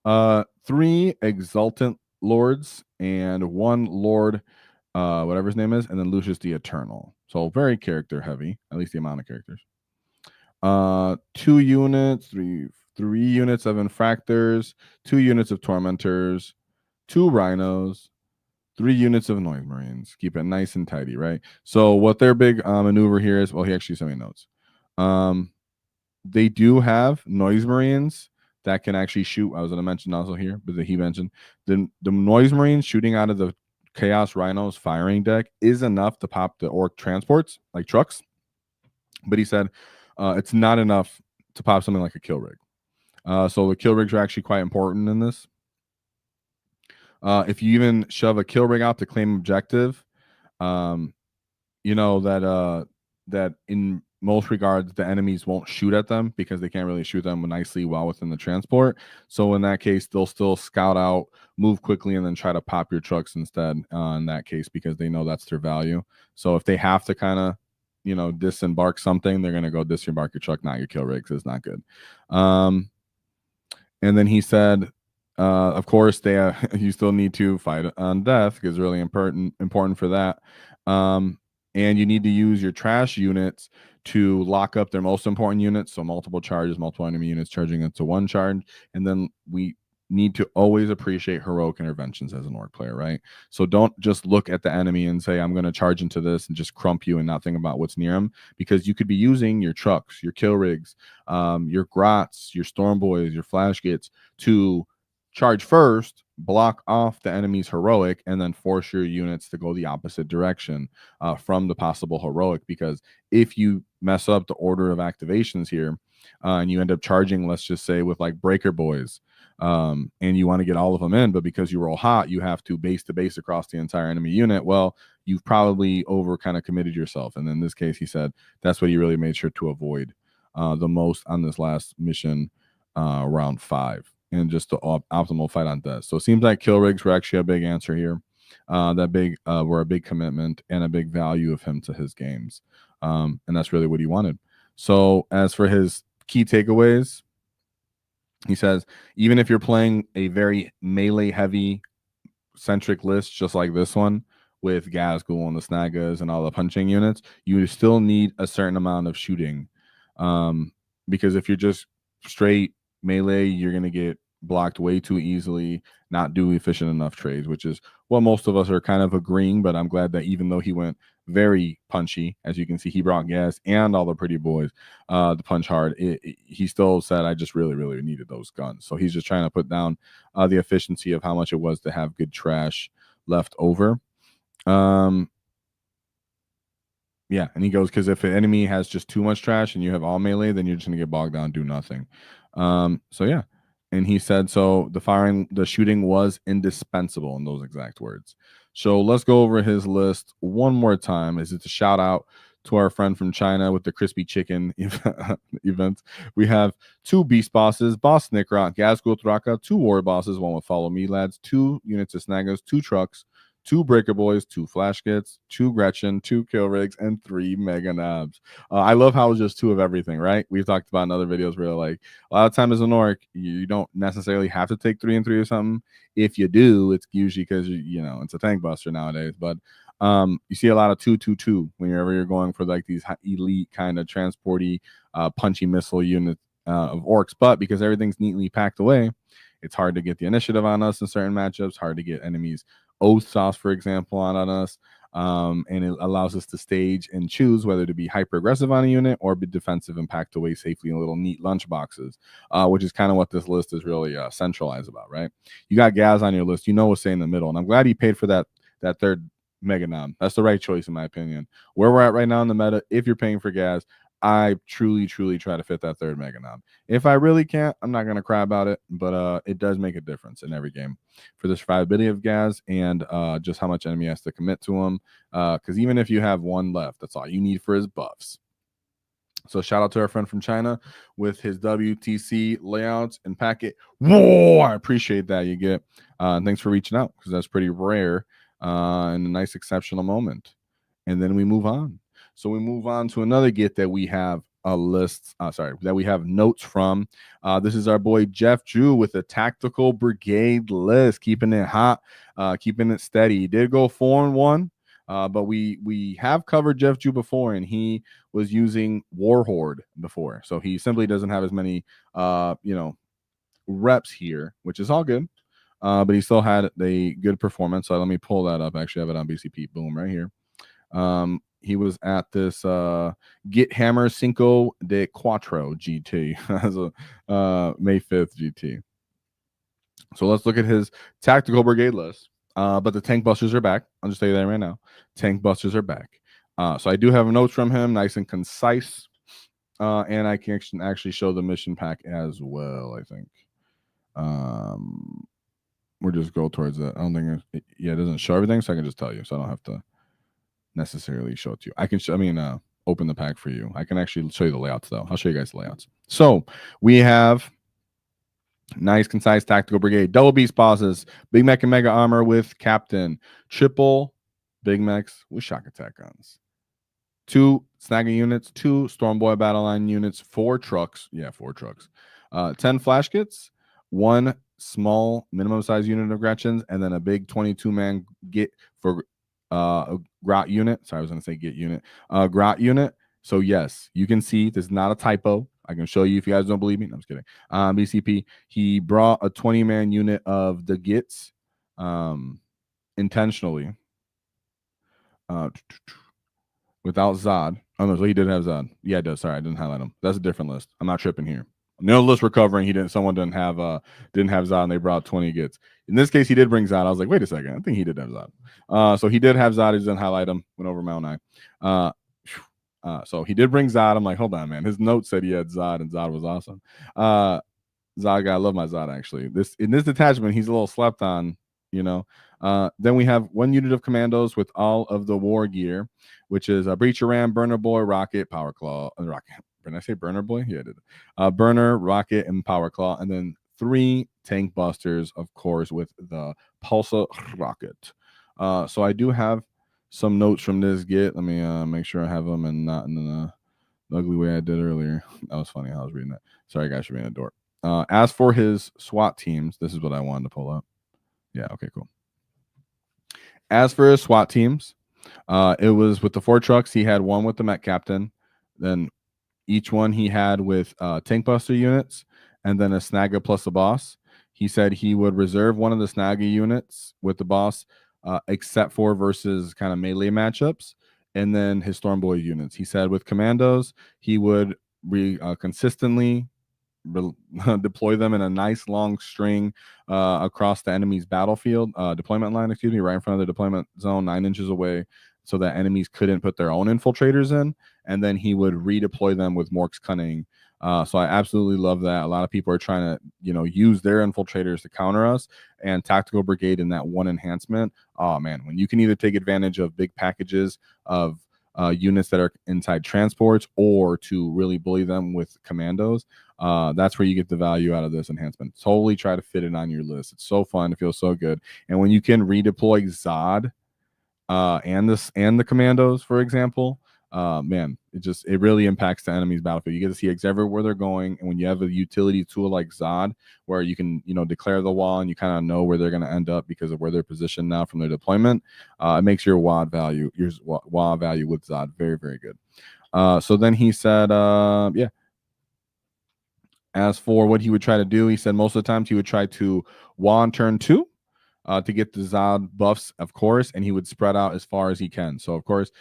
S1: 3 Exultant Lords, and 1 Lord, whatever his name is, and then Lucius the Eternal. So very character heavy, at least the amount of characters. 2 units, 3 units of Infractors, 2 units of Tormentors, 2 Rhinos, 3 units of Noise Marines. Keep it nice and tidy, right? So what their big maneuver here is, well, he actually sent me notes. They do have Noise Marines that can actually shoot. I was going to mention also here, but he mentioned the Noise Marines shooting out of the Chaos Rhinos firing deck is enough to pop the Ork transports, like trucks. But he said it's not enough to pop something like a kill rig. So the kill rigs are actually quite important in this. If you even shove a kill rig out to claim objective, you know that in most regards the enemies won't shoot at them because they can't really shoot them nicely while within the transport. So in that case, they'll still scout out, move quickly, and then try to pop your trucks instead. In that case, because they know that's their value. So if they have to kind of, you know, disembark something, they're gonna go disembark your truck, not your kill rigs. It's not good. And then he said, of course, they you still need to fight on death because it's really important for that. And you need to use your trash units to lock up their most important units. So multiple charges, multiple enemy units charging into 1 charge. And then we need to always appreciate heroic interventions as an orc player, right? So don't just look at the enemy and say, I'm going to charge into this and just crump you and not think about what's near him, because you could be using your trucks, your kill rigs, your grots, your storm boys, your flash gets to charge first, block off the enemy's heroic, and then force your units to go the opposite direction from the possible heroic. Because if you mess up the order of activations here and you end up charging, let's just say with like breaker boys, and you want to get all of them in, but because you roll hot, you have to base to base across the entire enemy unit. Well, you've probably over kind of committed yourself. And in this case, he said that's what he really made sure to avoid the most on this last mission, round 5. And just the optimal fight on death. So it seems like kill rigs were actually a big answer here. Were a big commitment and a big value of him to his games. And that's really what he wanted. So as for his key takeaways, he says, even if you're playing a very melee heavy centric list, just like this one, with Gazgul and the Snagas and all the punching units, you still need a certain amount of shooting. Because if you're just straight melee, you're going to get blocked way too easily, not do efficient enough trades, which is what most of us are kind of agreeing. But I'm glad that even though he went very punchy, as you can see, he brought gas and all the pretty boys, the punch hard, he still said, I just really, really needed those guns. So he's just trying to put down the efficiency of how much it was to have good trash left over. Yeah, and he goes, because if an enemy has just too much trash and you have all melee, then you're just gonna get bogged down, do nothing. So yeah. And he said, so the shooting was indispensable in those exact words. So let's go over his list one more time. Is it's a shout out to our friend from China with the crispy chicken event. We have 2 beast bosses, Boss Nickrock, Gazgul Thraka, 2 war bosses, 1 with Follow Me Lads, 2 units of Snaggers, 2 trucks, 2 breaker boys, 2 flash kits, 2 Gretchen, 2 kill rigs, and 3 mega nabs. I love how it's just 2 of everything, right? We've talked about in other videos where like a lot of times as an orc, you don't necessarily have to take 3 and 3 or something. If you do, it's usually because you know it's a tank buster nowadays. But you see a lot of 2-2-2 whenever you're going for like these elite kind of transporty, punchy missile units of orcs. But because everything's neatly packed away, it's hard to get the initiative on us in certain matchups. Hard to get enemies oath sauce, for example, on us. And it allows us to stage and choose whether to be hyper aggressive on a unit or be defensive and packed away safely in little neat lunch boxes, which is kind of what this list is really centralized about, right? You got Gaz on your list, you know what's staying in the middle, and I'm glad he paid for that 3rd Mega Nom. That's the right choice in my opinion. Where we're at right now in the meta, if you're paying for Gaz, I truly try to fit that third Meganon. If I really can't, I'm not going to cry about it, but it does make a difference in every game for the survivability of Gaz and just how much enemy has to commit to him. Because even if you have one left, that's all you need for his buffs. So shout out to our friend from China with his WTC layouts and packet. Whoa, I appreciate that you get. And thanks for reaching out because that's pretty rare and a nice exceptional moment. And then we move on. So we move on to another get that we have a list. That we have notes from. This is our boy Jeff Drew with a tactical brigade list, keeping it hot, keeping it steady. He did go 4-1. But we have covered Jeff Drew before, and he was using Horde before, so he simply doesn't have as many reps here, which is all good. But he still had a good performance. So let me pull that up. Actually, I have it on BCP. Boom, right here. He was at this Get Hammer Cinco de Cuatro GT as a May 5th GT. So let's look at his tactical brigade list. But the tank busters are back. I'll just tell you that right now. Tank busters are back. So I do have notes from him, nice and concise. And I can actually show the mission pack as well, I think. We'll just go towards that. I don't think it doesn't show everything, so I can just tell you. So I don't have to necessarily show it to you. I can open the pack for you. I can actually show you the layouts, though. I'll show you guys the layouts. So we have nice, concise tactical brigade. Double beast bosses. Big mech and mega armor with captain. Triple big mechs with shock attack guns. 2 snagger units. 2 Stormboy battle line units. 4 trucks. Yeah, 4 trucks. 10 flash kits. 1 small minimum size unit of Gretchens. And then a big 22-man get for a Grot unit. Sorry, I was going to say get unit. Grot unit. So, yes, you can see this is not a typo. I can show you if you guys don't believe me. No, I'm just kidding. BCP, he brought a 20-man unit of the Gits intentionally without Zod. Oh, no, so he did have Zod. Yeah, it does. Sorry, I didn't highlight him. That's a different list. I'm not tripping here. No list recovering. Someone didn't have Zod, and they brought 20 Gits. In this case, he did bring Zod. I was like, wait a second. I think he did have Zod. So he did have Zod. He didn't highlight him. Went over my own eye. So he did bring Zod. I'm like, hold on, man. His note said he had Zod, and Zod was awesome. Zod guy, I love my Zod, actually. In this detachment, he's a little slept on, Then we have 1 unit of commandos with all of the war gear, which is a Breacher Ram, Burner Boy, Rocket, Power Claw, and Rocket. Did I say Burner Boy? Yeah, I did. Burner, Rocket, and Power Claw. And then 3 tank busters, of course, with the Pulsar Rocket. So I do have some notes from this get. Let me make sure I have them and not in the ugly way I did earlier. That was funny how I was reading that. Sorry, guys, for being a dork. As for his SWAT teams, this is what I wanted to pull up. Yeah, okay, cool. As for his SWAT teams, it was with the 4 trucks. He had 1 with the Met Captain. Then each one he had with tank buster units, and then a snagger plus a boss. He said he would reserve 1 of the snagger units with the boss, except for versus kind of melee matchups, and then his Stormboy units. He said with commandos, he would consistently deploy them in a nice long string across the enemy's battlefield deployment line, right in front of the deployment zone, 9 inches away, so that enemies couldn't put their own infiltrators in, and then he would redeploy them with Mork's Cunning. So I absolutely love that. A lot of people are trying to, use their infiltrators to counter us, and Tactical Brigade in that 1 enhancement. Oh man, when you can either take advantage of big packages of units that are inside transports, or to really bully them with commandos, that's where you get the value out of this enhancement. Totally try to fit it on your list. It's so fun. It feels so good. And when you can redeploy Zod and the commandos, for example, man, it really impacts the enemy's battlefield. You get to see exactly where they're going, and when you have a utility tool like Zod, where you can declare the wall and you kind of know where they're going to end up because of where they're positioned now from their deployment, it makes your WAAAGH value with Zod very, very good. So then he said, yeah. As for what he would try to do, he said most of the times he would try to WAAAGH on turn 2. To get the Zod buffs, of course, and he would spread out as far as he can. So, of course,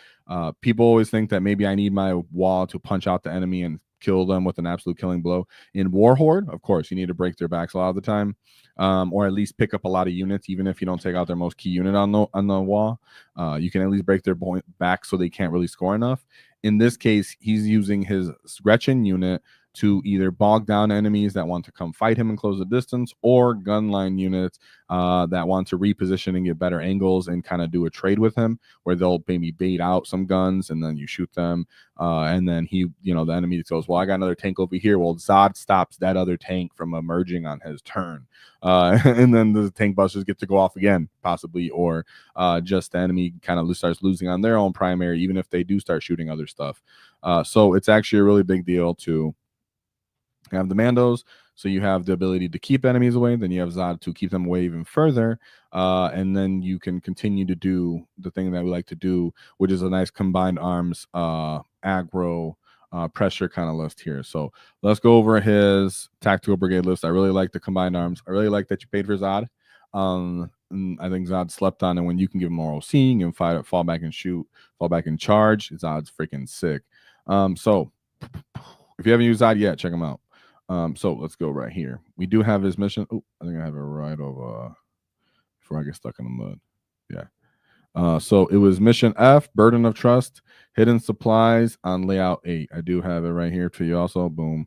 S1: people always think that maybe I need my WAAAGH to punch out the enemy and kill them with an absolute killing blow. In Horde, of course, you need to break their backs a lot of the time, or at least pick up a lot of units, even if you don't take out their most key unit on the WAAAGH. You can at least break their back so they can't really score enough. in this case, he's using his Gretchen unit to either bog down enemies that want to come fight him and close the distance, or gunline units that want to reposition and get better angles and kind of do a trade with him, where they'll maybe bait out some guns and then you shoot them, and then he, the enemy goes, well, I got another tank over here. Well, Zod stops that other tank from emerging on his turn, and then the tank busters get to go off again, possibly, or just the enemy kind of starts losing on their own primary, even if they do start shooting other stuff. So it's actually a really big deal to have the Mandos, so you have the ability to keep enemies away. Then you have Zod to keep them away even further, and then you can continue to do the thing that we like to do, which is a nice combined arms aggro pressure kind of list here. So let's go over his tactical brigade list. I really like the combined arms. I really like that you paid for Zod. I think Zod slept on it. When you can give him more OC and fall back and shoot, fall back and charge, Zod's freaking sick. So if you haven't used Zod yet, check him out. So let's go right here. We do have his mission. Oh, I think I have it right over before I get stuck in the mud. Yeah. So it was mission F, Burden of Trust, hidden supplies on layout 8. I do have it right here for you also. Boom.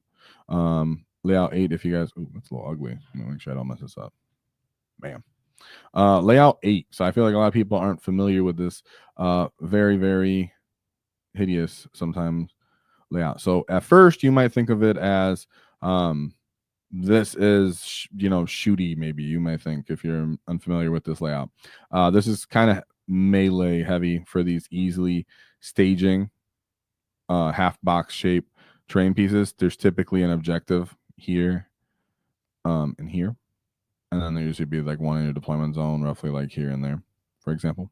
S1: Layout 8, if you guys, oh, that's a little ugly. I'm gonna make sure I don't mess this up. Bam. Layout 8. So I feel like a lot of people aren't familiar with this very, very hideous sometimes layout. So at first you might think of it as this is shooty, maybe you might think, if you're unfamiliar with this layout. This is kind of melee heavy for these easily staging half box shape terrain pieces. There's typically an objective here and here, and then there usually be like one in your deployment zone, roughly like here and there, for example,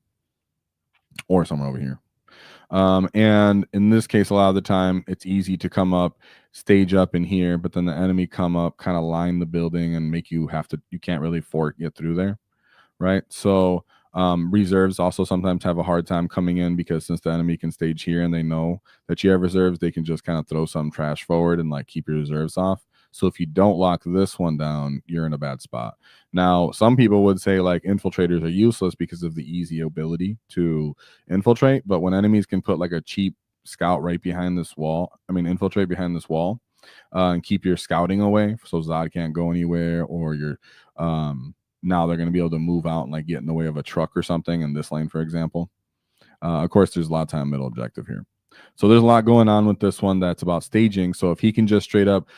S1: or somewhere over here. And in this case, a lot of the time it's easy to come up, stage up in here, but then the enemy come up, kind of line the building and make you can't really get through there, right? So reserves also sometimes have a hard time coming in, because since the enemy can stage here and they know that you have reserves, they can just kind of throw some trash forward and like keep your reserves off. So if you don't lock this one down, you're in a bad spot. Now, some people would say like infiltrators are useless because of the easy ability to infiltrate, but when enemies can put like a cheap scout right behind this wall, infiltrate behind this wall, and keep your scouting away, so Zod can't go anywhere, or you're now they're going to be able to move out and like get in the way of a truck or something in this lane, for example. Of course, there's a lot of time middle objective here. So there's a lot going on with this one that's about staging. So if he can just straight up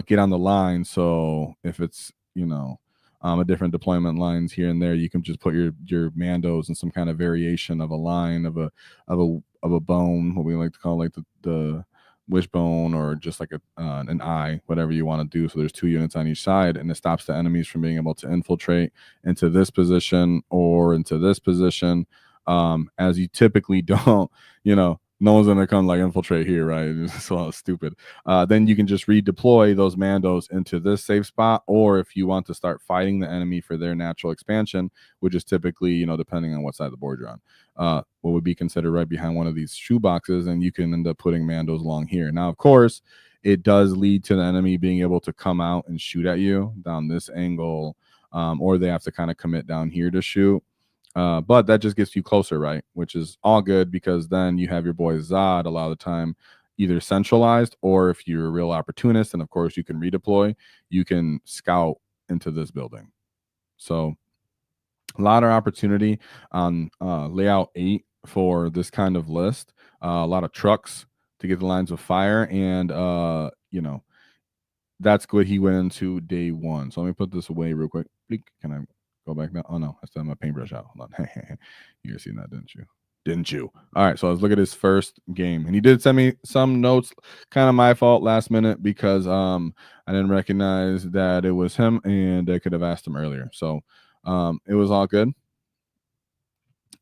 S1: get on the line, so if it's a different deployment lines here and there, you can just put your Mandos in some kind of variation of a line of a bone, what we like to call like the wishbone, or just like an eye, whatever you want to do. So there's 2 units on each side, and it stops the enemies from being able to infiltrate into this position or into this position, as you typically don't, no one's gonna come like infiltrate here, right? It's a lot stupid. Then you can just redeploy those Mandos into this safe spot, or if you want to start fighting the enemy for their natural expansion, which is typically, depending on what side of the board you're on, what would be considered right behind one of these shoe boxes, and you can end up putting Mandos along here. Now, of course, it does lead to the enemy being able to come out and shoot at you down this angle, or they have to kind of commit down here to shoot. But that just gets you closer, right? Which is all good, because then you have your boy Zod a lot of the time either centralized, or if you're a real opportunist, and of course you can redeploy, you can scout into this building. So a lot of opportunity on layout 8 for this kind of list. A lot of trucks to get the lines of fire, and that's good. He went into day 1. So let me put this away real quick. Can I go back now? Oh no, I still have my paintbrush out. Hold on. You guys seen that, didn't you? All right, so let's look at his first game, and he did send me some notes. Kind of my fault last minute, because I didn't recognize that it was him, and I could have asked him earlier. So it was all good.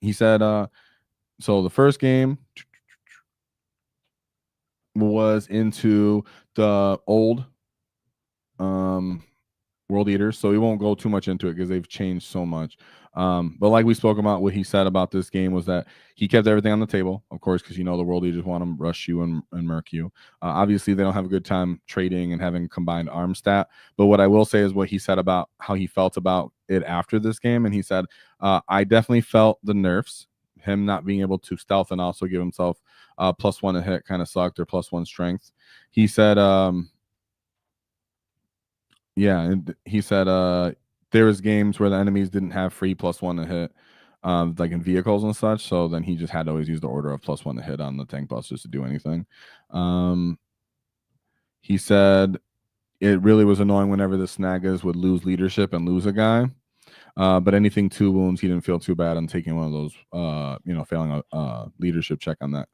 S1: He said so the first game was into the old World Eaters, so we won't go too much into it because they've changed so much. But like we spoke about, what he said about this game was that he kept everything on the table, of course, because the World Eaters want to rush you and murk you. Obviously, they don't have a good time trading and having combined arm stat. But what I will say is what he said about how he felt about it after this game, and he said, I definitely felt the nerfs. him not being able to stealth and also give himself +1 a hit kind of sucked, or +1 strength. He said, yeah, and he said there was games where the enemies didn't have free +1 a hit, like in vehicles and such. So then he just had to always use the order of +1 a hit on the tank busters to do anything. He said it really was annoying whenever the Snagas would lose leadership and lose a guy. But anything 2 wounds, he didn't feel too bad on taking one of those, failing a leadership check on that.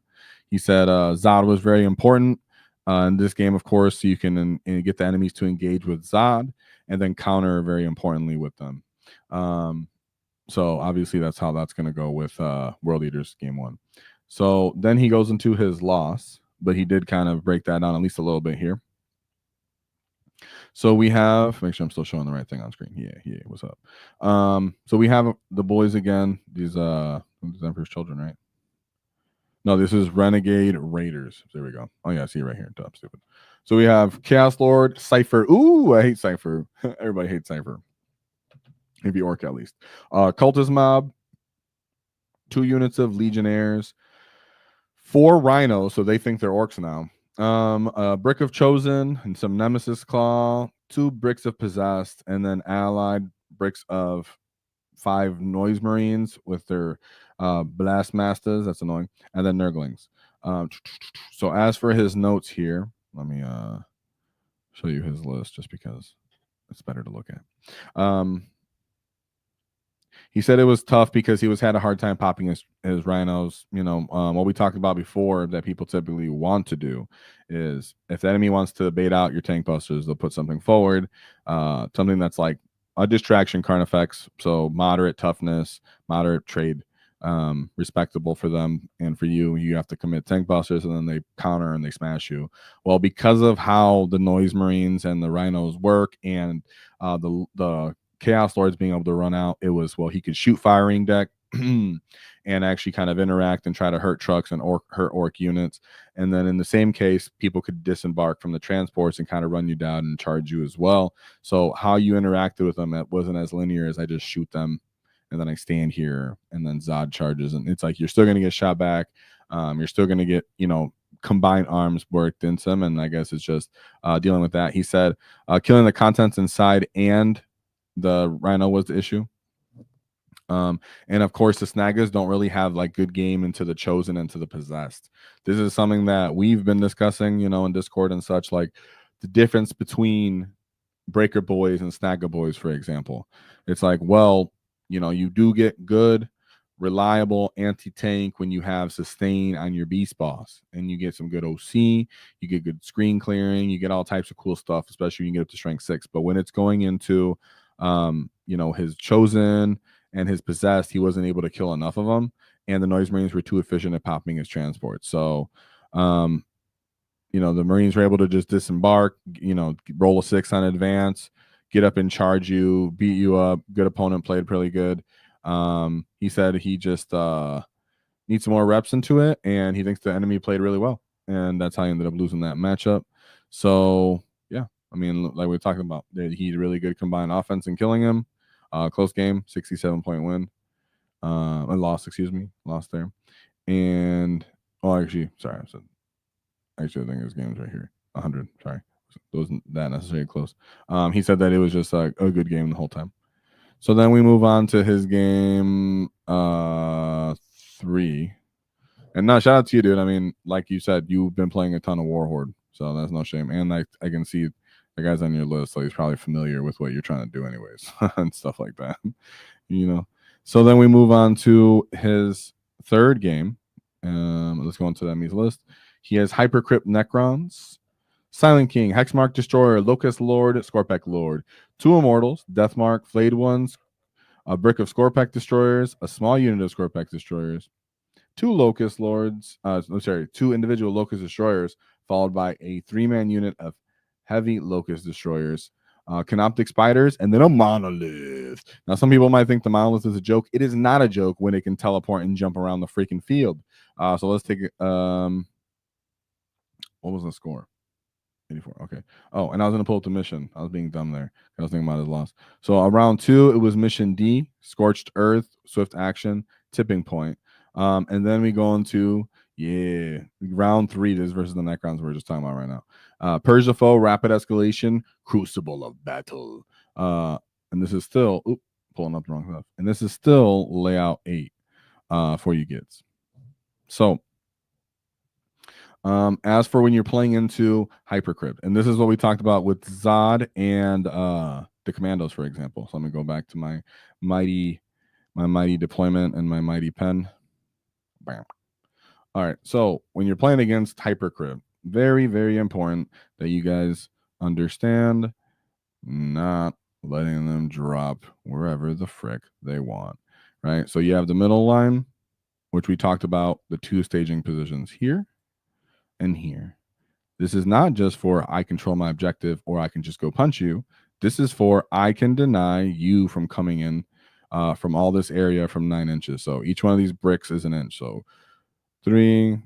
S1: He said Zod was very important in this game, of course, so you can get the enemies to engage with Zod and then counter very importantly with them. So obviously that's how that's going to go with World Eaters Game 1. So then he goes into his loss, but he did kind of break that down at least a little bit here. So we have, make sure I'm still showing the right thing on screen. Yeah, what's up? So we have the boys again. These Emperor's Children, right? No, this is Renegade Raiders. There we go. Oh yeah, I see it right here. Top stupid. So we have Chaos Lord, Cypher. Ooh, I hate Cypher. Everybody hates Cypher. Maybe Orc at least. Cultist Mob, 2 units of Legionnaires, 4 Rhinos, so they think they're Orcs now. A Brick of Chosen and some Nemesis Claw, 2 Bricks of Possessed, and then allied bricks of 5 Noise Marines with their Blast Masters. That's annoying. And then Nurglings. So as for his notes here, let me show you his list just because it's better to look at. He said it was tough because he had a hard time popping his rhinos. What we talked about before that people typically want to do is if the enemy wants to bait out your tank busters, they'll put something forward, something that's like a distraction card effects. So moderate toughness, moderate trade, respectable for them, and for you, you have to commit tank busters, and then they counter and they smash you. Well, because of how the Noise Marines and the Rhinos work, and the Chaos Lords being able to run out, it was, well, he could shoot firing deck and actually kind of interact and try to hurt trucks and hurt Orc units. And then in the same case, people could disembark from the transports and kind of run you down and charge you as well. So how you interacted with them, it wasn't as linear as I just shoot them and then I stand here and then Zod charges. And it's like you're still going to get shot back. You're still going to get, combined arms worked into them. And I guess it's just dealing with that. He said killing the contents inside and the Rhino was the issue. And of course, the Snagas don't really have like good game into the Chosen and to the Possessed. This is something that we've been discussing, in Discord and such, like the difference between Breaker Boys and Snagga Boys, for example. It's like, well, you do get good, reliable anti-tank when you have sustain on your beast boss, and you get some good OC, you get good screen clearing, you get all types of cool stuff, especially when you get up to strength 6. But when it's going into his Chosen and his Possessed, he wasn't able to kill enough of them, and the Noise Marines were too efficient at popping his transport. So the Marines were able to just disembark, roll a 6 on advance, get up and charge you, beat you up. Good opponent, played pretty good. He said he just needs some more reps into it, and he thinks the enemy played really well, and that's how he ended up losing that matchup. So yeah, I mean, like we were talking about, he had really good combined offense and killing him. Close game, 67-point win. Lost there. And actually, sorry, I think his game's right here. 100. Sorry, it wasn't that necessarily close. He said that it was just a good game the whole time. So then we move on to his game 3. And now shout out to you, dude. I mean, like you said, you've been playing a ton of War Horde, so that's no shame. And I can see the guy's on your list, so he's probably familiar with what you're trying to do anyways and stuff like that. So then we move on to his 3rd game. Let's go into the enemies list. He has Hypercrypt Necrons, Silent King, Hexmark Destroyer, Locust Lord, Scorpek Lord, 2 Immortals, Deathmark, Flayed Ones, a Brick of Scorpek Destroyers, a small unit of Scorpek Destroyers, 2 Locust Lords, 2 individual Locust Destroyers, followed by a 3-man unit of heavy Locust Destroyers, Canoptic Spiders, and then a Monolith. Now, some people might think the Monolith is a joke. It is not a joke when it can teleport and jump around the freaking field. So let's take it. What was the score? 84. Okay. Oh, and I was going to pull up the mission. I was being dumb there. I was thinking about his loss. So round 2, it was mission D, Scorched Earth, Swift Action, Tipping Point. And then we go into round 3. This versus the Necrons we're just talking about right now. Persia foe, rapid escalation, crucible of battle. And this is still pulling up the wrong stuff. And this is still layout 8 for you kids. So as for when you're playing into Hypercrypt, and this is what we talked about with Zod and the Commandos, for example. So let me go back to my mighty deployment and my mighty pen. Bam. All right. So when you're playing against Hypercrypt, very, very important that you guys understand not letting them drop wherever the frick they want. Right. So you have the middle line, which we talked about, the 2 staging positions here and here. This is not just for I control my objective or I can just go punch you. This is for I can deny you from coming in from all this area from 9 inches. So each one of these bricks is an inch. So 3,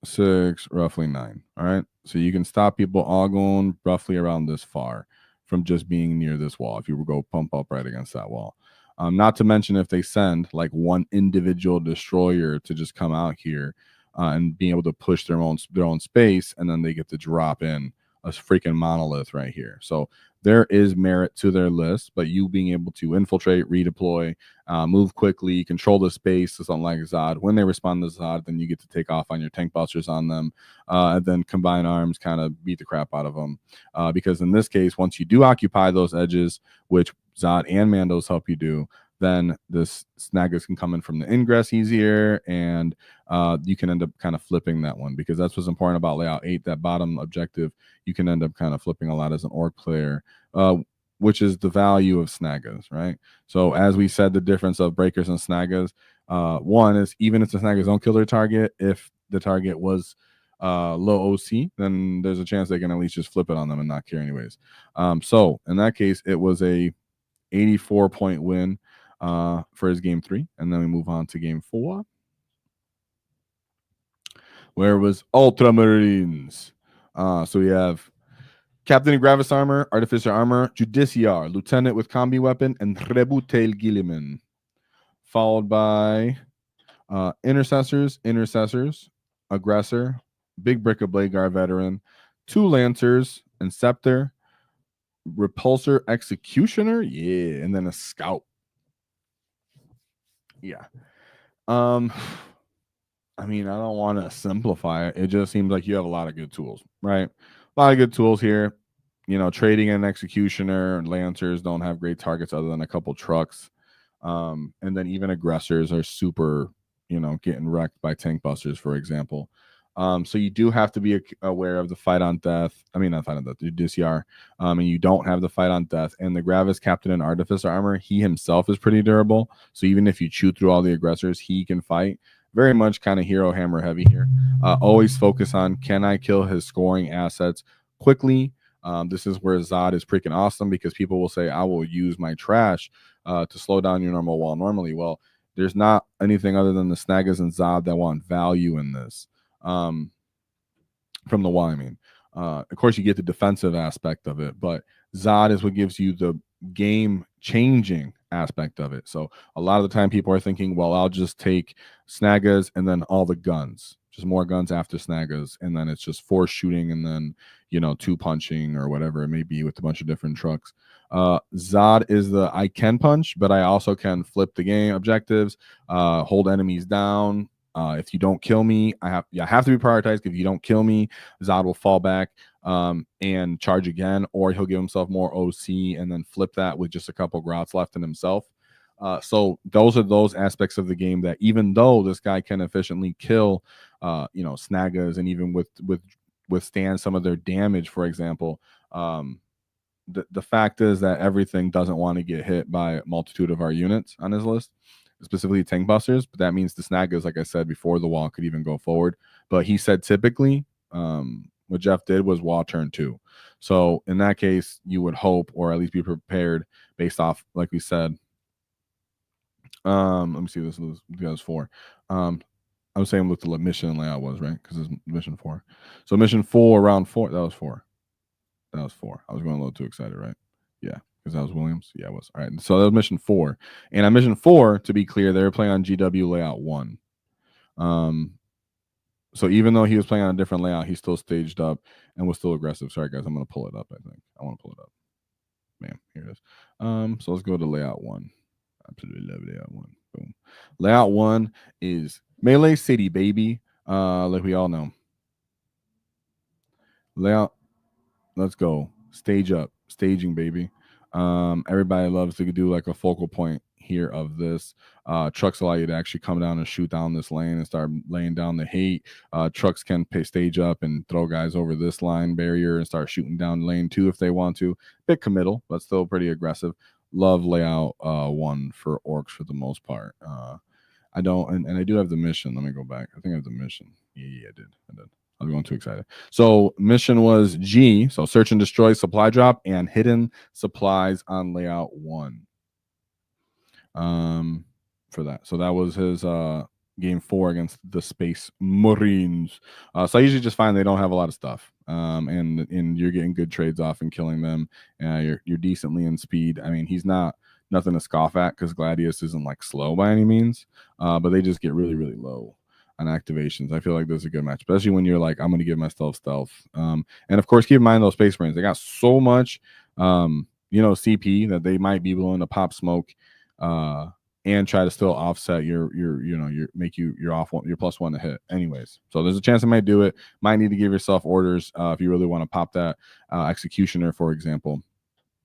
S1: 6, roughly 9. All right. So you can stop people all going roughly around this far from just being near this wall if you go pump up right against that wall. Not to mention if they send like one individual destroyer to just come out here and being able to push their own space, and then they get to drop in a freaking monolith right here. So there is merit to their list, but you being able to infiltrate, redeploy, move quickly, control the space, something like Zod. When they respond to Zod, then you get to take off on your tank busters on them, and then combine arms, kind of beat the crap out of them. Because in this case, once you do occupy those edges, which Zod and Mandos help you do, then this snaggers can come in from the ingress easier, and you can end up kind of flipping that one, because that's what's important about layout 8. That bottom objective, you can end up kind of flipping a lot as an orc player, which is the value of snaggers, right? So as we said, the difference of breakers and snaggers, one is even if the snaggers don't kill their target, if the target was low OC, then there's a chance they can at least just flip it on them and not care anyways. So in that case, it was a 84-point win for his game 3, and then we move on to game 4, where it was Ultramarines. So we have Captain in Gravis armor, Artificer armor, Judiciar, Lieutenant with combi weapon, and Trebutel Gilliman, followed by Intercessors, Aggressor, Big Brick of Blade Guard veteran, 2 Lancers, and Scepter, Repulsor, Executioner, and then a Scout. Yeah. I mean, I don't want to simplify it. It just seems like you have a lot of good tools, right? A lot of good tools here. You know, trading and Executioner and Lancers don't have great targets other than a couple trucks. And then even aggressors are super, getting wrecked by tank busters, for example. So you do have to be aware of the fight on death. I mean, not fight on death, the DCR. And you don't have the fight on death. And the Gravis Captain and Artificer armor, he himself is pretty durable. So even if you chew through all the aggressors, he can fight. Very much kind of hero hammer heavy here. Always focus on, can I kill his scoring assets quickly? This is where Zod is freaking awesome, because people will say, I will use my trash to slow down your normal wall normally. Well, there's not anything other than the Snaggers and Zod that want value in this. From the wall, I mean. Of course, you get the defensive aspect of it, but Zod is what gives you the game-changing aspect of it. So a lot of the time people are thinking, well, I'll just take Snagas and then all the guns, just more guns after Snagas, and then it's just force shooting and then 2 punching or whatever it may be with a bunch of different trucks. Zod is the I can punch, but I also can flip the game objectives, hold enemies down. If you don't kill me, I have to be prioritized. If you don't kill me, Zod will fall back and charge again, or he'll give himself more OC and then flip that with just a couple grots left in himself. So those are those aspects of the game that, even though this guy can efficiently kill, Snagas and even withstand some of their damage, for example, the fact is that everything doesn't want to get hit by a multitude of our units on his list, specifically tank busters. But that means the Snagas, like I said before, the wall could even go forward. But he said typically, what Jeff did was wall turn 2. So in that case, you would hope, or at least be prepared based off, like we said. Let me see, this was 4. I was saying what the mission layout was, right? Because it's mission 4. So mission 4, round 4, that was 4. That was 4. I was going a little too excited, right? Yeah, because that was Williams. Yeah, it was. All right. So that was mission 4. And on mission 4, to be clear, they were playing on GW layout 1. So even though he was playing on a different layout, he still staged up and was still aggressive. Sorry, guys, I'm going to pull it up, I think. I want to pull it up. Bam, here it is. So let's go to layout 1. Absolutely love layout 1. Boom. Layout 1 is Melee City, baby. Like we all know. Layout, let's go. Stage up. Staging, baby. Everybody loves to do like a focal point here of this. Trucks allow you to actually come down and shoot down this lane and start laying down the hate. Trucks can stage up and throw guys over this line barrier and start shooting down lane 2 if they want to. Bit committal, but still pretty aggressive. Love layout 1 for orcs for the most part. I don't, and I do have the mission. Let me go back. I think I have the mission. Yeah, I did. I was going too excited. So mission was G. So search and destroy, supply drop, and hidden supplies on layout 1. For that. So that was his game 4 against the Space Marines. So I usually just find they don't have a lot of stuff. And you're getting good trades off and killing them. You're decently in speed. I mean, he's not nothing to scoff at because Gladius isn't like slow by any means. But they just get really, really low on activations. I feel like this is a good match, especially when you're like, I'm going to give myself stealth. And of course, keep in mind those Space Marines. They got so much, CP that they might be willing to pop smoke, and try to still offset your +1 to hit. Anyways, so there's a chance I might do it. Might need to give yourself orders if you really want to pop that executioner, for example.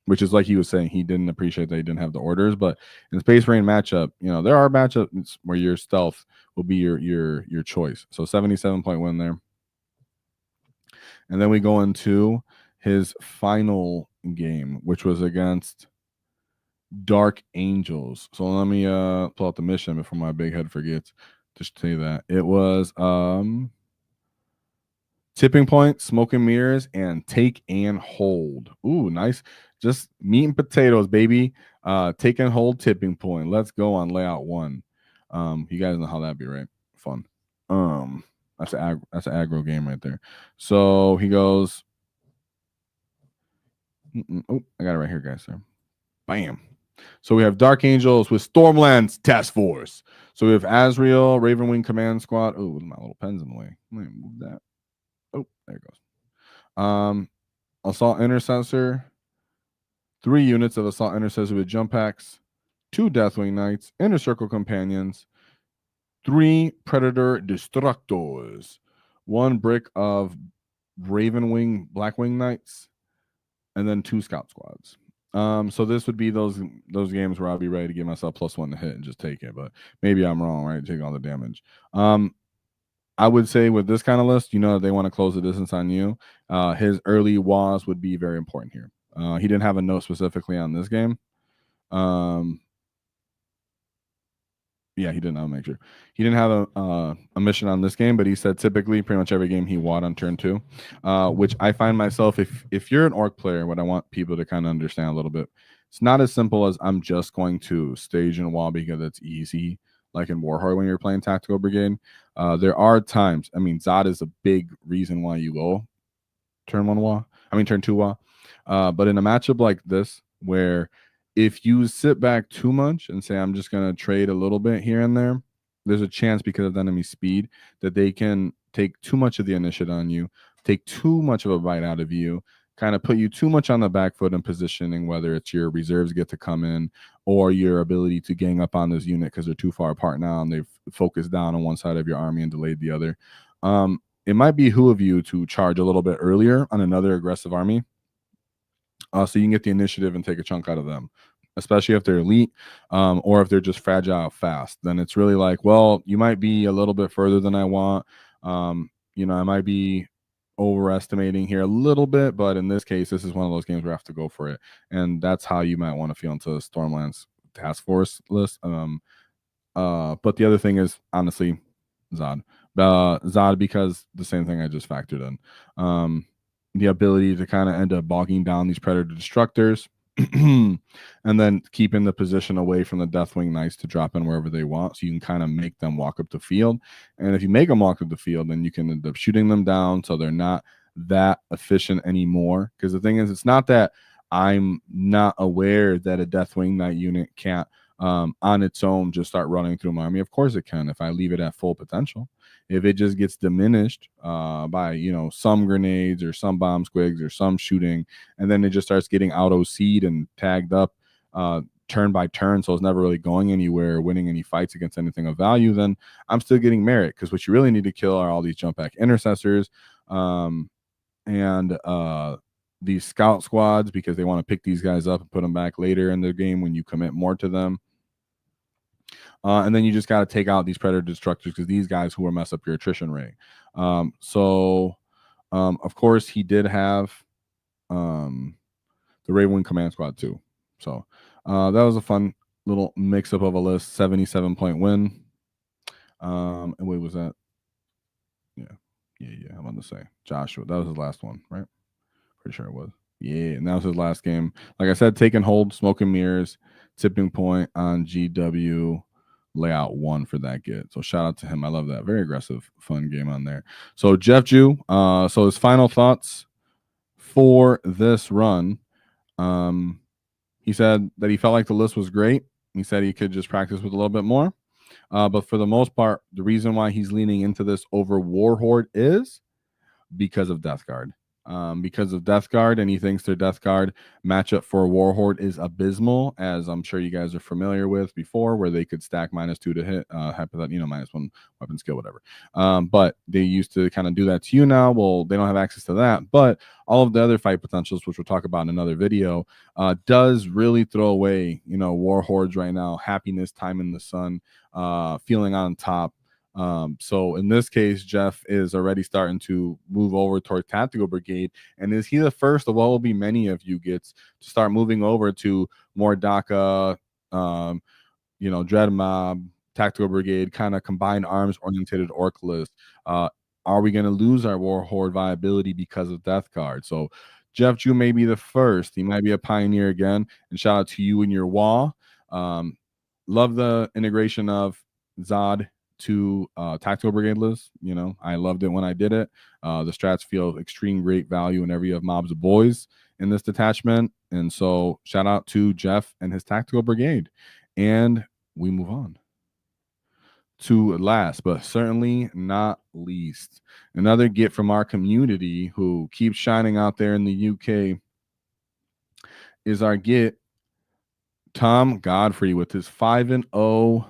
S1: Which is like he was saying, he didn't appreciate that he didn't have the orders. But in the Space Marine matchup, there are matchups where your stealth will be your choice. So 77-point win there. And then we go into his final game, which was against Dark Angels. So let me pull out the mission before my big head forgets. Just to tell you that it was tipping point, smoke and mirrors, and take and hold. Ooh, nice. Just meat and potatoes, baby. Take and hold, tipping point. Let's go on layout 1. You guys know how that'd be, right? Fun. That's an aggro game right there. So he goes. Oh, I got it right here, guys. Sir. Bam. So we have Dark Angels with Stormlands Task Force. So we have Azrael, Ravenwing Command Squad. Oh, my little pen's in the way. Let me move that. Oh, there it goes. Assault Intercessor. 3 units of Assault Intercessor with jump packs. 2 Deathwing Knights. Inner Circle Companions. 3 Predator Destructors. 1 brick of Ravenwing Blackwing Knights. And then 2 Scout Squads. So this would be those games where I'll be ready to give myself +1 to hit and just take it, but maybe I'm wrong, right? Take all the damage. I would say with this kind of list, they want to close the distance on you. His early WAAAGHs would be very important here. He didn't have a note specifically on this game. Yeah, he didn't. I'll make sure. He didn't have a mission on this game, but he said typically pretty much every game he WAAAGHd on turn 2, which I find myself, if you're an orc player, what I want people to kind of understand a little bit, it's not as simple as I'm just going to stage and WAAAGH because it's easy, like in Warhorde when you're playing Tactical Brigade. There are times, Zod is a big reason why you go turn 2 WAAAGH. But in a matchup like this, where if you sit back too much and say, I'm just going to trade a little bit here and there, there's a chance because of the enemy speed that they can take too much of the initiative on you, take too much of a bite out of you, kind of put you too much on the back foot in positioning, whether it's your reserves get to come in or your ability to gang up on this unit because they're too far apart now and they've focused down on one side of your army and delayed the other. It might behoove you to charge a little bit earlier on another aggressive army. So you can get the initiative and take a chunk out of them, especially if they're elite or if they're just fragile fast. Then it's really like, well, you might be a little bit further than I want. I might be overestimating here a little bit, but in this case, this is one of those games where I have to go for it. And that's how you might want to feel into the Stormlands Task Force list. But the other thing is, honestly, Zod. Zod, because the same thing I just factored in. The ability to kind of end up bogging down these Predator Destructors and then keeping the position away from the Deathwing Knights to drop in wherever they want. So you can kind of make them walk up the field. And if you make them walk up the field, then you can end up shooting them down so they're not that efficient anymore. Because the thing is, it's not that I'm not aware that a Deathwing Knight unit can't on its own just start running through my army? Of course it can if I leave it at full potential. If it just gets diminished by, you know, some grenades or some bomb squigs or some shooting, and then it just starts getting auto-C'd and tagged up turn by turn, so it's never really going anywhere or winning any fights against anything of value, then I'm still getting merit, because what you really need to kill are all these jump back intercessors and these scout squads, because they want to pick these guys up and put them back later in the game when you commit more to them. And then you just got to take out these predator destructors, because these guys who will mess up your attrition rate. Of course, he did have the Raven Command Squad too. So that was a fun little mix-up of a list. 77-point win. And wait, was that? Yeah. I'm about to say Joshua. That was his last one, right? Pretty sure it was. Yeah, and that was his last game. Like I said, taking hold, smoke and mirrors, tipping point on GW. Layout 1 for that get. So shout out to him. I love that. Very aggressive, fun game on there. So Jeff Jew, so his final thoughts for this run. He said that he felt like the list was great. He said he could just practice with a little bit more. But for the most part, the reason why he's leaning into this over Warhorde is because of Death Guard. Because of Death Guard, and he thinks their Death Guard matchup for Warhorde is abysmal, as I'm sure you guys are familiar with before, where they could stack -2 to hit, -1 weapon skill, whatever. But they used to kind of do that to you now. Well, they don't have access to that, but all of the other fight potentials, which we'll talk about in another video, does really throw away, Warhordes right now. Happiness, time in the sun, feeling on top. So in this case, Jeff is already starting to move over toward Tactical Brigade, and is he the first of what will be many of you gets to start moving over to more DAKA, Dread Mob, Tactical Brigade, kind of combined arms oriented orc list? Are we going to lose our Warhorde viability because of Death Guard? So Jeff Jew may be the first. He might be a pioneer again, and shout out to you and your WAAAGH. Love the integration of Zod to Tactical Brigade list. I loved it when I did it. The strats feel extreme great value whenever you have mobs of boys in this detachment. And so shout out to Jeff and his Tactical Brigade. And we move on to last, but certainly not least, another get from our community who keeps shining out there in the UK is our get Tom Godfrey with his 5-0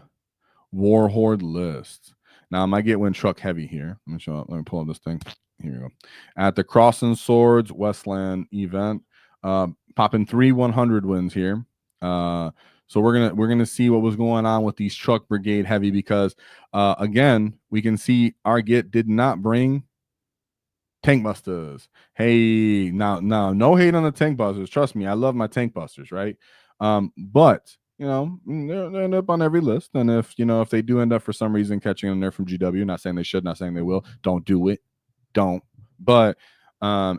S1: Warhorde list. Now, I might get one Trukk heavy here. Let me pull up this thing. Here we go. At the Crossing Swords Westland event, popping 3 100 wins here. So we're gonna see what was going on with these Trukk Brigade heavy, because again, we can see our get did not bring tank busters. Hey, now no hate on the tank busters. Trust me, I love my tank busters, right? But they're end up on every list. And if they do end up for some reason catching them there from GW, not saying they should, not saying they will, don't do it. Don't. But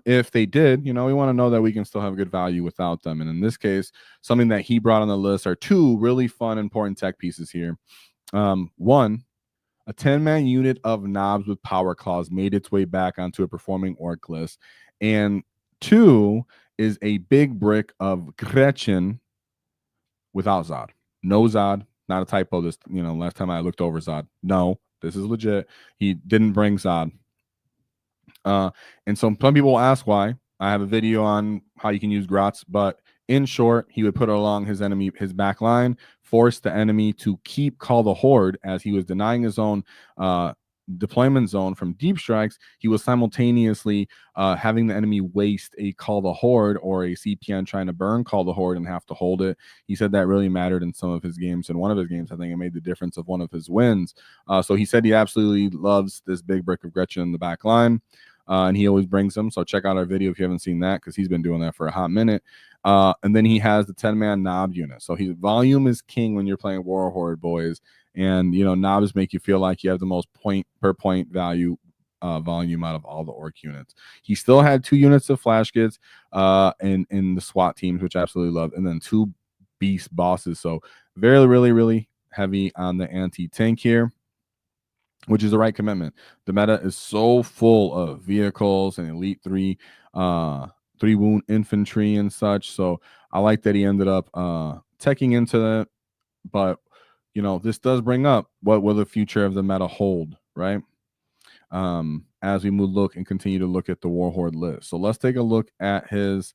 S1: if they did, we want to know that we can still have good value without them. And in this case, something that he brought on the list are 2 really fun, important tech pieces here. One, a 10-man unit of knobs with power claws made its way back onto a performing orc list. And 2 is a big brick of Gretchen without Zod. No Zod, not a typo. This, last time I looked over Zod. No, this is legit. He didn't bring Zod. And so some people will ask why. I have a video on how you can use Grotz, but in short, he would put along his back line, force the enemy to keep Call the Horde, as he was denying his own deployment zone from deep strikes. He was simultaneously having the enemy waste a Call the Horde or a CPN trying to burn Call the Horde and have to hold it. He said that really mattered in some of his games. In one of his games, I think it made the difference of one of his wins. So he said he absolutely loves this big brick of Gretchen in the back line. And he always brings them. So check out our video if you haven't seen that, because he's been doing that for a hot minute. And then he has the 10-man knob unit. So his volume is king when you're playing Warhorde, boys. And, knobs make you feel like you have the most point per point value volume out of all the orc units. He still had 2 units of flash kits in the SWAT teams, which I absolutely love. And then 2 beast bosses. So very, really, really heavy on the anti-tank here, which is the right commitment. The meta is so full of vehicles and elite 3 wound infantry and such. So I like that he ended up teching into But you know, this does bring up what will the future of the meta hold, right? As we look and continue to look at the Warhorde list. So let's take a look at his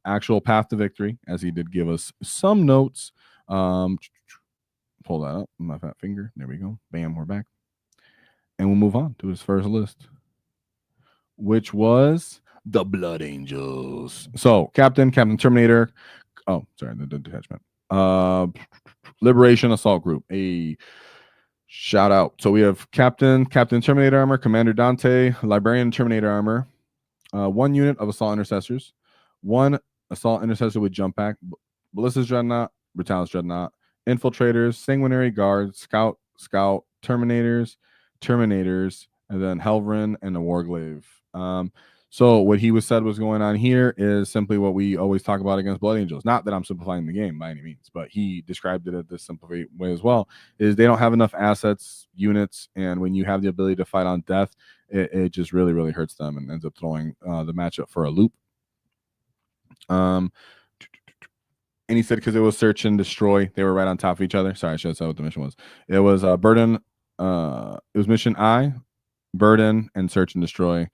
S1: actual path to victory, as he did give us some notes. Pull that up with my fat finger. There we go. Bam, we're back. And we'll move on to his first list, which was the Blood Angels. So Captain Terminator. Oh, sorry, the detachment. Liberation Assault Group. A shout out. So we have Captain Terminator Armor, Commander Dante, Librarian Terminator Armor, 1 unit of Assault Intercessors, 1 Assault Intercessor with Jump Pack, Ballista's Dreadnought, Brutalis Dreadnought, Infiltrators, Sanguinary Guards, Scout, Terminators, and then Helvrin and the Warglaive. So what he said was going on here is simply what we always talk about against Blood Angels. Not that I'm simplifying the game by any means, but he described it at this simplified way as well, is they don't have enough assets, units, and when you have the ability to fight on death, it just really, really hurts them and ends up throwing the matchup for a loop. And he said because it was search and destroy, they were right on top of each other. Sorry, I should have said what the mission was. It was burden. It was mission I, burden, and search and destroy,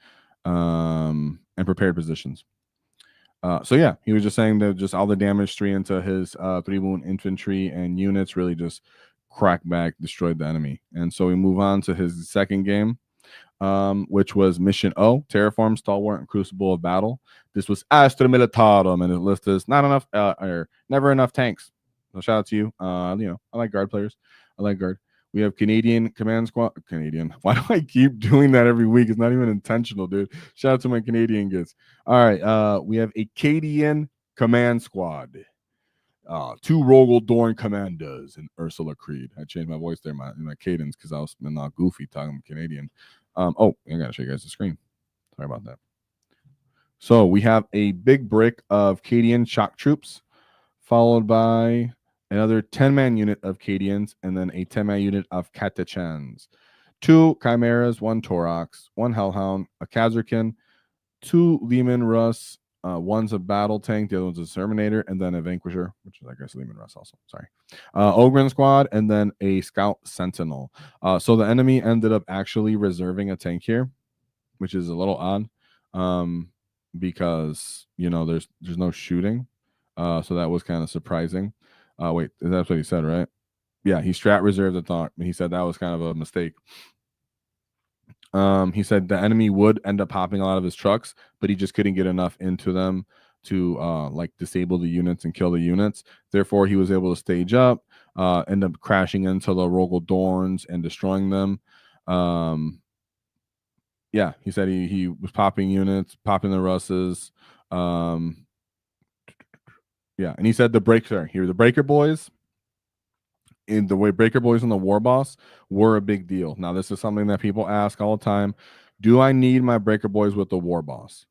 S1: and prepared positions. So yeah, he was just saying that just all the damage 3 into his 3 wound infantry and units really just cracked back, destroyed the enemy. And so we move on to his second game, which was Mission O, Terraform, Stalwart, and Crucible of Battle. This was Astra Militarum, and his list is not enough, or never enough tanks. So shout out to you. You know, I like guard players. I like guard. We have Canadian Command Squad. Canadian. Why do I keep doing that every week? It's not even intentional, dude. Shout out to my Canadian kids. All right. We have Acadian Command Squad. 2 Rogel Dorn Commandos and Ursula Creed. I changed my voice there, my cadence, because I was not goofy talking Canadian. Oh, I gotta show you guys the screen. Sorry about that. So we have a big brick of Cadian shock troops, followed by another 10-man unit of Cadians, and then a 10-man unit of Catachans. 2 Chimeras, 1 Torox, 1 Hellhound, a Kazarkin, 2 Lehman Russ, one's a battle tank, the other one's a Terminator, and then a Vanquisher, which is, I guess, Lehman Russ also. Sorry. Ogren Squad, and then a Scout Sentinel. So the enemy ended up actually reserving a tank here, which is a little odd, because, you know, there's no shooting. So that was kind of surprising. Wait, that's what he said, right? Yeah, he strat reserved the thought. He said that was kind of a mistake. He said the enemy would end up popping a lot of his trucks, but he just couldn't get enough into them to like disable the units and kill the units. Therefore, he was able to stage up, end up crashing into the Rogel Dorns and destroying them. Yeah, he said he was popping units, popping the Russes. Yeah, and he said the Breaker Boys. In the way Breaker Boys and the War Boss were a big deal. Now, this is something that people ask all the time. Do I need my Breaker Boys with the War Boss?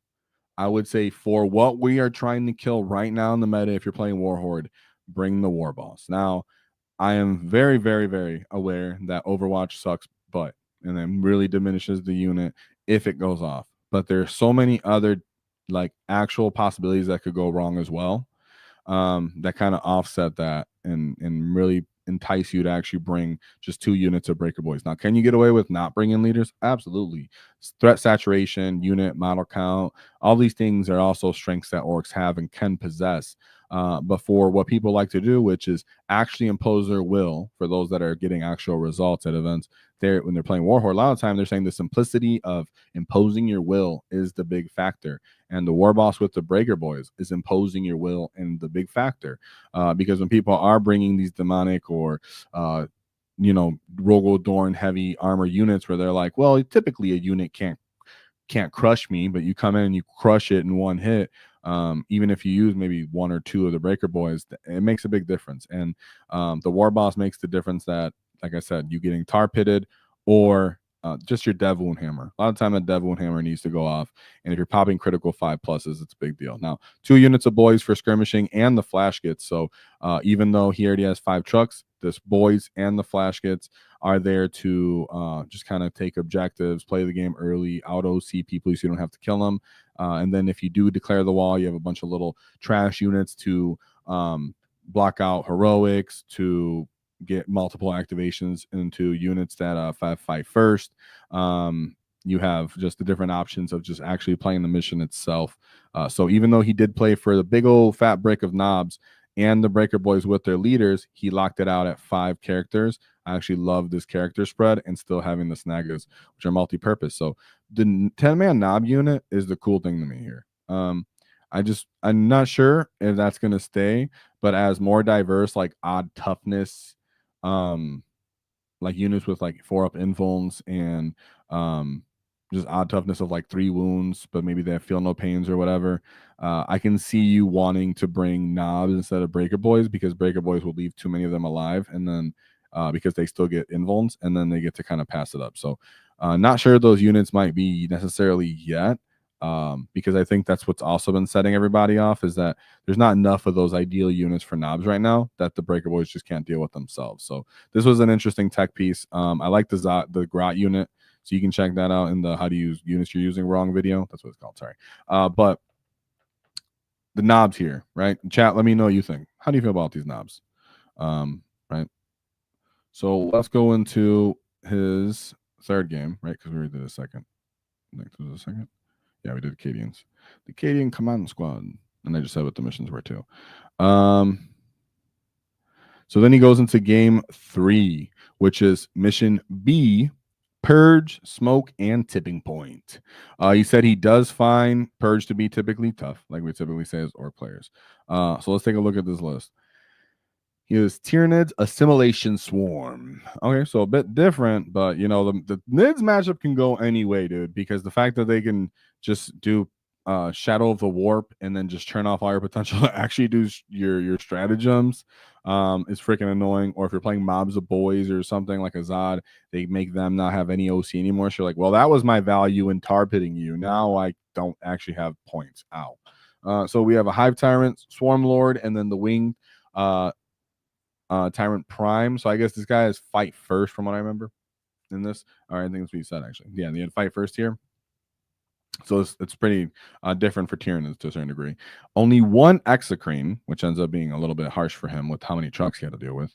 S1: I would say for what we are trying to kill right now in the meta, if you're playing Warhorde, bring the War Boss. Now, I am very, very, very aware that Overwatch sucks butt and then really diminishes the unit if it goes off. But there's so many other like actual possibilities that could go wrong as well, that kind of offset that and really entice you to actually bring just 2 units of Breaker Boys. Now, can you get away with not bringing leaders? Absolutely. Threat saturation, unit model count, all these things are also strengths that orcs have and can possess. But for what people like to do, which is actually impose their will, for those that are getting actual results at events, when they're playing Warhorde, a lot of the time they're saying the simplicity of imposing your will is the big factor. And the War Boss with the Breaker Boys is imposing your will and the big factor. Because when people are bringing these demonic or you know, Rogel Dorn heavy armor units where they're like, well, typically a unit can't crush me, but you come in and you crush it in one hit. Even if you use maybe 1 or 2 of the Breaker Boys, it makes a big difference. And the War Boss makes the difference that, like I said, you getting tar pitted or just your Dev Wound Hammer. A lot of time, a Dev Wound Hammer needs to go off. And if you're popping critical 5+, it's a big deal. Now, 2 units of boys for skirmishing and the flash gets. So even though he already has 5 trucks, this boys and the flash gets are there to just kind of take objectives, play the game early, auto see people so you don't have to kill them. And then if you do declare the wall, you have a bunch of little trash units to block out heroics, to get multiple activations into units that fight first. You have just the different options of just actually playing the mission itself. So even though he did play for the big old fat brick of knobs and the Breaker Boys with their leaders, he locked it out at 5 characters. I actually love this character spread and still having the snaggers, which are multi-purpose. So the 10-man knob unit is the cool thing to me here. I'm not sure if that's going to stay, but as more diverse, like odd toughness, like units with like 4-up invulns and just odd toughness of like 3 wounds, but maybe they feel no pains or whatever. I can see you wanting to bring knobs instead of Breaker Boys, because Breaker Boys will leave too many of them alive, and then because they still get invulns, and then they get to kind of pass it up. So not sure those units might be necessarily yet. Because I think that's what's also been setting everybody off, is that there's not enough of those ideal units for knobs right now that the Breaker Boys just can't deal with themselves. So this was an interesting tech piece. I like the Grot unit, so you can check that out in the how to use units you're using wrong video. That's what it's called. Sorry. But the knobs here, right? Chat, let me know what you think. How do you feel about these knobs? Right. So let's go into his third game, right? Because we already did a second. Next was a second. Yeah, we did Acadians. The Acadian Command Squad. And I just said what the missions were too. So then he goes into game 3, which is mission B, Purge, Smoke, and Tipping Point. He said he does find Purge to be typically tough, like we typically say as Ork players. So let's take a look at this list. He is Tyranids Assimilation Swarm. Okay, so a bit different, but you know, the Nids matchup can go any way, dude, because the fact that they can just do Shadow of the Warp and then just turn off all your potential to actually do your stratagems is freaking annoying. Or if you're playing mobs of boys or something like a Zod, they make them not have any OC anymore. So you're like, well, that was my value in tar pitting you. Now I don't actually have points. Ow. So we have a Hive Tyrant, Swarm Lord, and then the Winged Tyrant Prime. So I guess this guy is fight first from what I remember in this. All right, I think that's what you said actually. Yeah, they had fight first here. So it's pretty different for Tyranids to a certain degree. Only 1 Exocrine, which ends up being a little bit harsh for him with how many Trukks he had to deal with.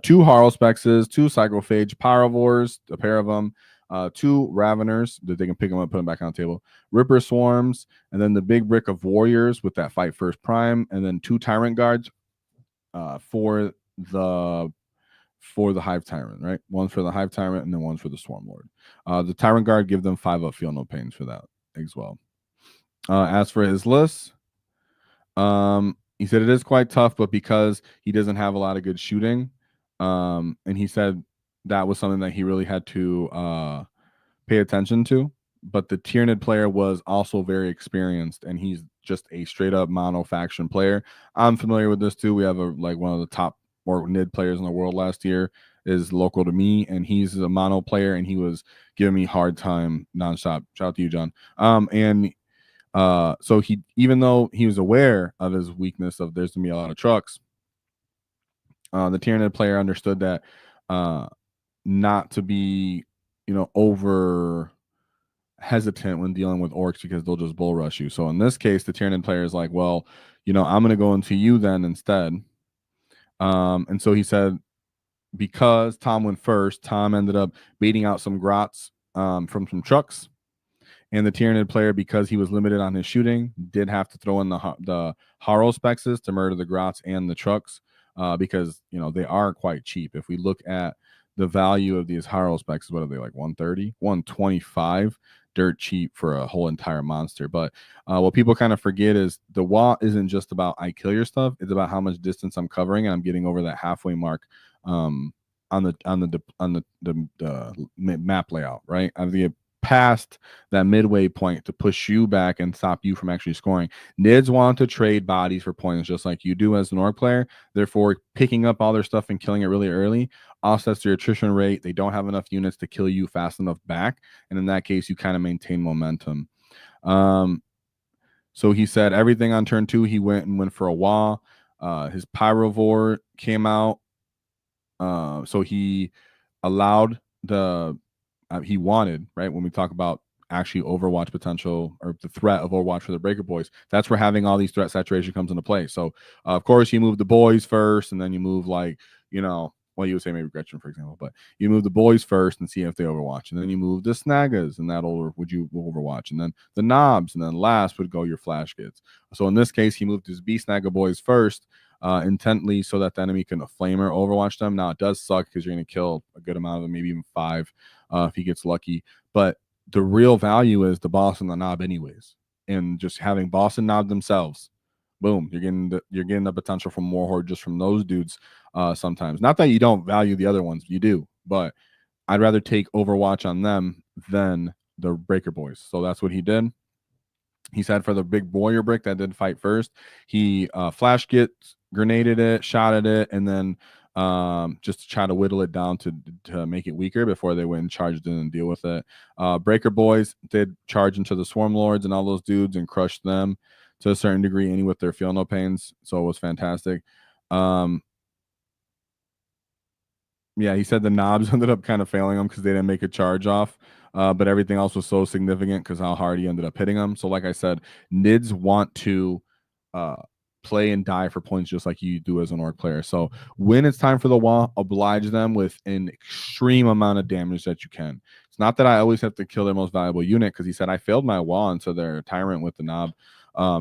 S1: 2 Harlspexes, 2 Psychophage Pyrovores, a pair of them. 2 Raveners that they can pick them up, put them back on the table. Ripper Swarms, and then the big brick of Warriors with that fight first prime, and then 2 Tyrant Guards for the Hive Tyrant, right? One's for the Hive Tyrant and then one's for the Swarm Lord. The Tyrant Guard give them 5-up, feel no pains for that as well. As for his list, he said it is quite tough, but because he doesn't have a lot of good shooting, and he said that was something that he really had to pay attention to. But the Tyranid player was also very experienced, and he's just a straight up mono faction player. I'm familiar with this too. We have one of the top or NID players in the world last year is local to me, and he's a mono player, and he was giving me hard time nonstop. Shout out to you, John. So he, even though he was aware of his weakness of there's gonna be a lot of trucks, the Tyranid player understood that not to be, over hesitant when dealing with orcs because they'll just bull rush you. So in this case, the Tyranid player is like, well, I'm gonna go into you then instead. And so he said, because Tom went first, Tom ended up beating out some grots from some trucks. And the Tyranid player, because he was limited on his shooting, did have to throw in the Harlspexes to murder the grots and the trucks because, they are quite cheap. If we look at the value of these Harlspexes, what are they, like 130, 125? Dirt cheap for a whole entire monster. But what people kind of forget is the WAAAGH isn't just about I kill your stuff. It's about how much distance I'm covering, and I'm getting over that halfway mark on the map layout, right? I'm getting past that midway point to push you back and stop you from actually scoring. Nids want to trade bodies for points just like you do as an Ork player. Therefore, picking up all their stuff and killing it really early offsets their attrition rate. They don't have enough units to kill you fast enough back, and in that case, you kind of maintain momentum. So he said everything on turn 2, he went for a WAAAGH. His Pyrovore came out, so he allowed he wanted, right, when we talk about actually Overwatch potential or the threat of Overwatch for the Breaker Boys. That's where having all these threat saturation comes into play. So of course you move the boys first, and then you move like, you know, well, you would say maybe Gretchen, for example, but you move the boys first and see if they Overwatch, and then you move the Snaggas, and that'll would you Overwatch, and then the Knobs, and then last would go your Flash Kids. So in this case, he moved his B Snagga boys first, intently, so that the enemy can flamer Overwatch them. Now it does suck because you're going to kill a good amount of them, maybe even 5 if he gets lucky. But the real value is the boss and the Knob, anyways, and just having boss and Knob themselves. Boom, you're getting the potential from more Horde just from those dudes. Sometimes, not that you don't value the other ones, you do, but I'd rather take Overwatch on them than the Breaker Boys. So that's what he did. He said for the big warrior brick that did fight first, he flash gets grenaded it, shot at it, and then just to try to whittle it down to make it weaker before they went and charged in and deal with it. Breaker Boys did charge into the Swarm Lords and all those dudes and crushed them to a certain degree, any with their feel no pains. So it was fantastic. Yeah, he said the Knobs ended up kind of failing him because they didn't make a charge off. But everything else was so significant because how hard he ended up hitting them. So like I said, Nids want to play and die for points just like you do as an Ork player. So when it's time for the wall, oblige them with an extreme amount of damage that you can. It's not that I always have to kill their most valuable unit, because he said I failed my wall into their Tyrant with the Knob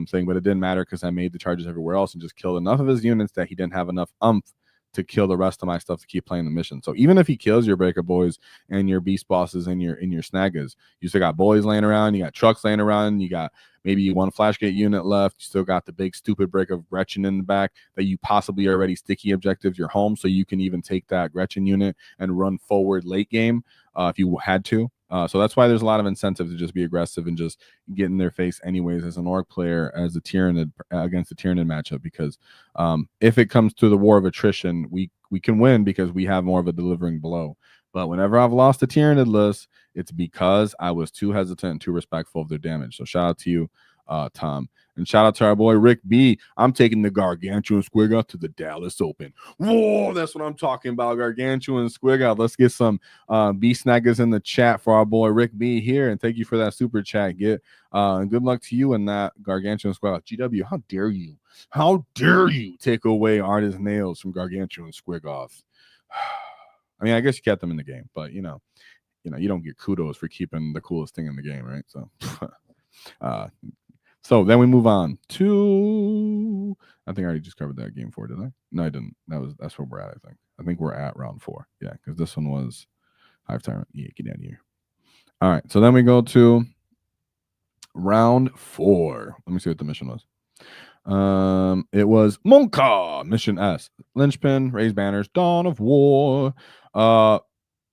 S1: thing, but it didn't matter because I made the charges everywhere else and just killed enough of his units that he didn't have enough umph to kill the rest of my stuff to keep playing the mission. So even if he kills your Breaker Boys and your Beast Bosses and your Snaggas, you still got boys laying around, you got trucks laying around, you got maybe one Flashgate unit left, you still got the big stupid break of Gretchen in the back that you possibly already sticky objective your home, so you can even take that Gretchen unit and run forward late game if you had to. So that's why there's a lot of incentive to just be aggressive and just get in their face anyways as an Ork player, as a Tyranid against the Tyranid matchup, because if it comes to the war of attrition, we can win because we have more of a delivering blow. But whenever I've lost a Tyranid list, it's because I was too hesitant and too respectful of their damage. So shout out to you, Tom. And shout out to our boy Rick B. I'm taking the Gargantuan Squigga to the Dallas Open. Whoa, that's what I'm talking about, Gargantuan Squigga. Let's get some B Snaggers in the chat for our boy Rick B here. And thank you for that super chat. And good luck to you in that Gargantuan Squigga. GW, how dare you? How dare you take away Artist Nails from Gargantuan Squiggoth? I mean, I guess you kept them in the game, but you don't get kudos for keeping the coolest thing in the game, right? So so then we move on to, I think I already just covered that game 4, did I? No, I didn't. That's where we're at, I think. I think we're at round 4. Yeah, because this one was Hive Tyrant. Yeah, get down here. All right, so then we go to round 4. Let me see what the mission was. It was Monka, Mission S. Linchpin, raise banners, Dawn of War. I'll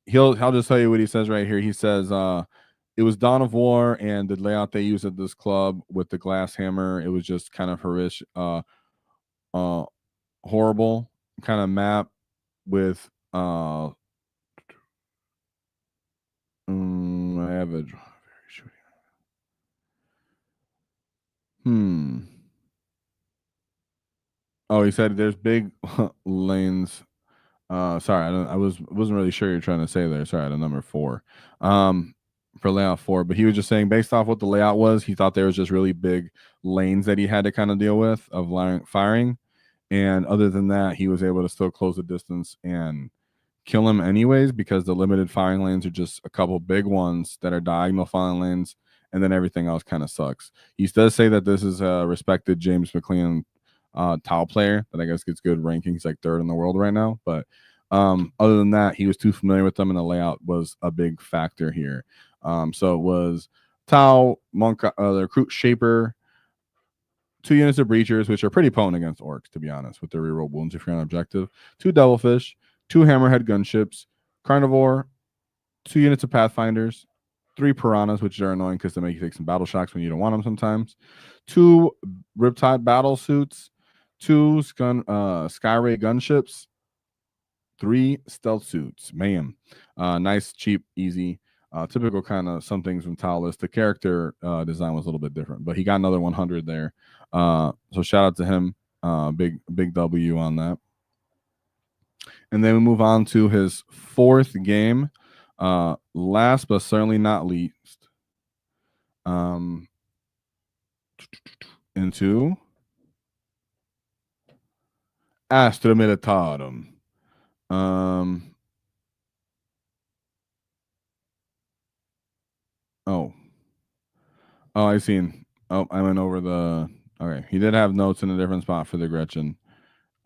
S1: just tell you what he says right here. He says, it was Dawn of War, and the layout they used at this club with the glass hammer, it was just kind of horrible kind of map with I have a Oh, he said there's big lanes. Sorry, I wasn't really sure you're trying to say there. Sorry, the number 4. For layout 4, but he was just saying based off what the layout was, he thought there was just really big lanes that he had to kind of deal with of firing, and other than that, he was able to still close the distance and kill him anyways, because the limited firing lanes are just a couple big ones that are diagonal firing lanes, and then everything else kind of sucks. He does say that this is a respected James McLean Tau player that I guess gets good rankings. He's like 3rd in the world right now, but other than that, he was too familiar with them, and the layout was a big factor here. So it was Tau, Monk, the Recruit Shaper, 2 units of Breachers, which are pretty potent against Orcs, to be honest, with their reroll wounds if you're on objective, 2 Devilfish, 2 Hammerhead Gunships, Carnivore, 2 units of Pathfinders, 3 Piranhas, which are annoying because they make you take some battle shocks when you don't want them sometimes, 2 Riptide Battle Suits, 2 Skyray Gunships, 3 Stealth Suits. Man, nice, cheap, easy. Typical kind of some things from Talis. The character design was a little bit different, but he got another 100 there. So shout out to him. Big W on that. And then we move on to his 4th game. Last but certainly not least, Into Astra Militarum. Oh, I seen. Oh, I went over the. Okay, he did have notes in a different spot for the Gretchen.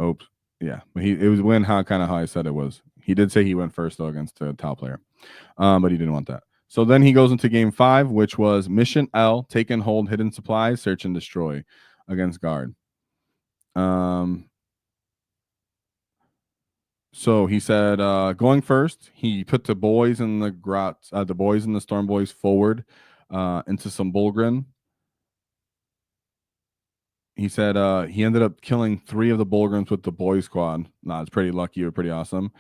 S1: Oops. Yeah, but it was when how kind of how I said it was. He did say he went first though against the top player, but he didn't want that. So then he goes into game 5, which was Mission L: Take and Hold Hidden Supplies, Search and Destroy, against Guard. So he said, going first, he put the boys in the grots, the boys and the Storm Boys forward into some Bullgren. He said he ended up killing 3 of the Bullgrens with the boy squad. It's pretty lucky or pretty awesome.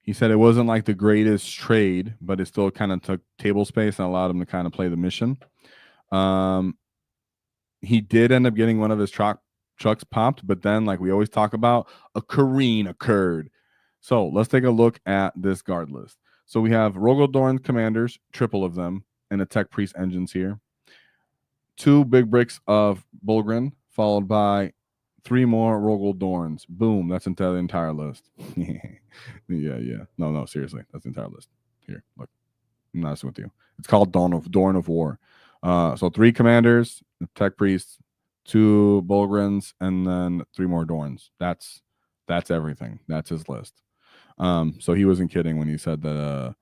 S1: He said it wasn't like the greatest trade, but it still kind of took table space and allowed him to kind of play the mission. He did end up getting one of his trucks popped, but then, like we always talk about, a careen occurred. So let's take a look at this guard list. So we have Rogaldorn commanders, triple of them, and a Tech Priest engines here. 2 big bricks of Bullgren, followed by 3 more Rogaldorns. Boom, that's the entire list. yeah. No, seriously, that's the entire list. Here, look, I'm not messing with you. It's called Dawn of War. So 3 commanders, Tech Priests, 2 Bullgrens, and then 3 more Dorns. That's everything. That's his list. So he wasn't kidding when he said that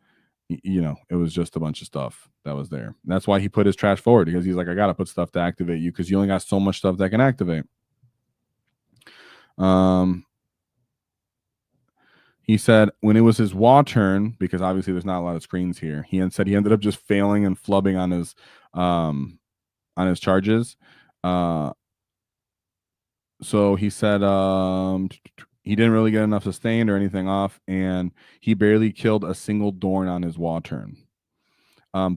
S1: it was just a bunch of stuff that was there. And that's why he put his trash forward, because he's like, I gotta put stuff to activate you because you only got so much stuff that can activate. He said when it was his WAAAGH turn, because obviously there's not a lot of screens here, he said he ended up just failing and flubbing on his charges. So he said he didn't really get enough sustained or anything off, and he barely killed a single Dorn on his WAAAGH turn.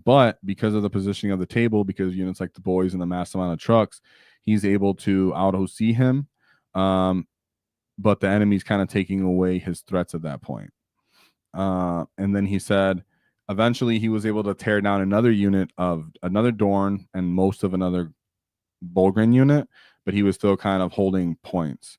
S1: But because of the positioning of the table, because units like the boys and the mass amount of trucks, he's able to out OC him. But the enemy's kind of taking away his threats at that point. And then he said eventually he was able to tear down another unit of another Dorn and most of another Bullgren unit, but he was still kind of holding points.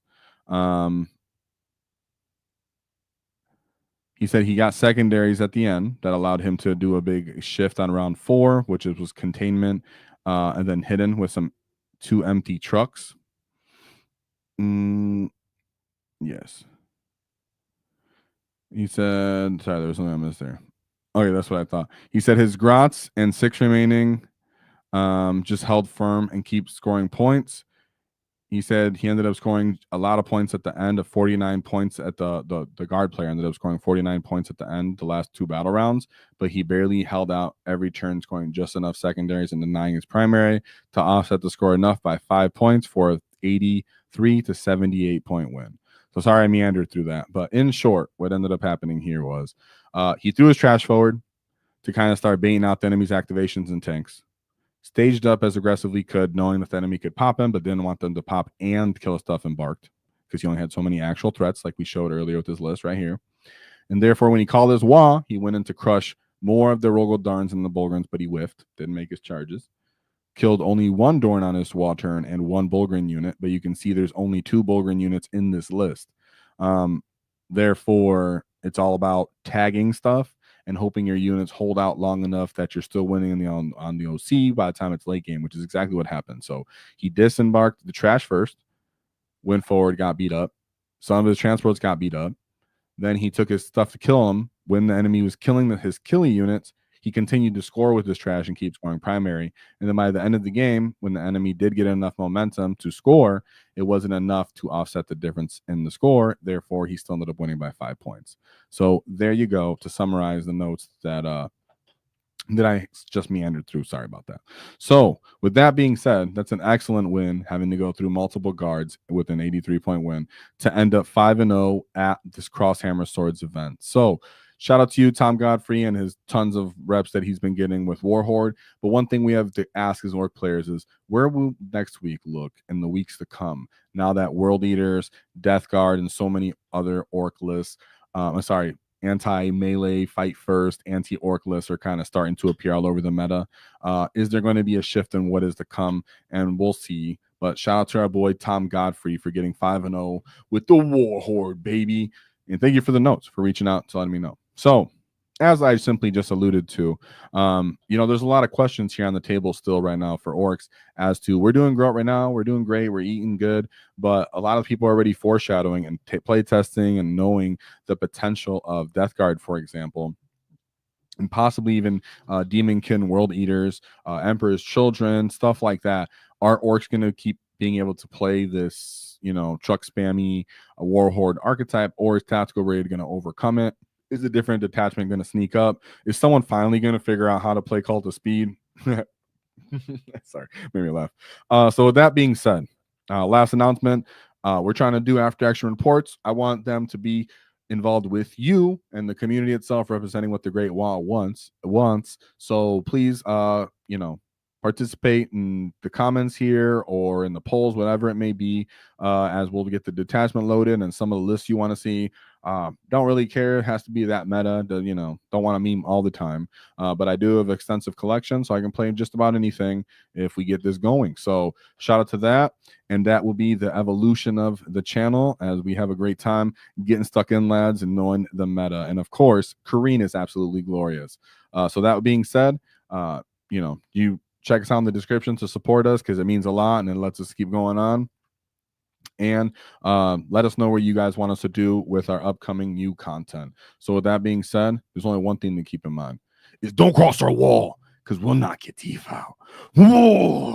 S1: He said he got secondaries at the end that allowed him to do a big shift on round 4, which was containment, and then hidden with some 2 empty trucks. Yes. He said, sorry, there was something I missed there. Okay, that's what I thought. He said his grots and 6 remaining just held firm and keep scoring points. He said he ended up scoring a lot of points at the end, of 49 points at the guard player ended up scoring 49 points at the end, the last 2 battle rounds, but he barely held out every turn, scoring just enough secondaries and denying his primary to offset the score enough by 5 points for 83 to 78 point win. So sorry I meandered through that, but in short, what ended up happening here was he threw his trash forward to kind of start baiting out the enemy's activations and tanks. Staged up as aggressively could, knowing that the enemy could pop him, but didn't want them to pop and kill stuff embarked, because he only had so many actual threats, like we showed earlier with this list right here. And therefore, when he called his WAAAGH, he went in to crush more of the Rogaldorns and the Bullgrens, but he whiffed, didn't make his charges. Killed only 1 Dorn on his WAAAGH turn and 1 Bullgren unit, but you can see there's only 2 Bullgren units in this list. Therefore, it's all about tagging stuff and hoping your units hold out long enough that you're still winning on the OC by the time it's late game, which is exactly what happened. So he disembarked the trash first, went forward, got beat up. Some of his transports got beat up. Then he took his stuff to kill him. When the enemy was killing his killy units, he continued to score with his trash and keep scoring primary. And then by the end of the game, when the enemy did get enough momentum to score, it wasn't enough to offset the difference in the score. Therefore, he still ended up winning by 5 points. So there you go, to summarize the notes that I just meandered through. Sorry about that. So with that being said, that's an excellent win, having to go through multiple guards with an 83-point win to end up 5-0 at this Crosshammer Swords event. So shout out to you, Tom Godfrey, and his tons of reps that he's been getting with Warhorde. But one thing we have to ask as Ork players is, where will next week look in the weeks to come, now that World Eaters, Death Guard, and so many other Ork lists, anti-melee, fight first, anti-orc lists are kind of starting to appear all over the meta. Is there going to be a shift in what is to come? And we'll see. But shout out to our boy Tom Godfrey for getting 5-0 with the War Horde, baby. And thank you for the notes, for reaching out to letting me know. So, as I simply just alluded to, there's a lot of questions here on the table still right now for orcs as to we're doing great right now, we're doing great, we're eating good, but a lot of people are already foreshadowing and play testing and knowing the potential of Death Guard, for example, and possibly even Demonkin, World Eaters, Emperor's Children, stuff like that. Are orcs going to keep being able to play this, Trukk spammy War Horde archetype, or is Tactical Raid going to overcome it? Is a different detachment going to sneak up? Is someone finally going to figure out how to play Cult of Speed? Sorry, made me laugh. So with that being said, last announcement, we're trying to do after action reports. I want them to be involved with you and the community itself, representing what the Great WAAAGH wants. So please, participate in the comments here or in the polls, whatever it may be, as we'll get the detachment loaded and some of the lists you want to see. Don't really care. It has to be that meta. Don't want to meme all the time. But I do have an extensive collection, so I can play just about anything if we get this going. So shout out to that. And that will be the evolution of the channel as we have a great time getting stuck in, lads, and knowing the meta. And of course, Kareen is absolutely glorious. So that being said, you check us out in the description to support us because it means a lot and it lets us keep going on. And let us know what you guys want us to do with our upcoming new content. So with that being said, there's only one thing to keep in mind is don't cross our wall because we'll not get deep out. Whoa!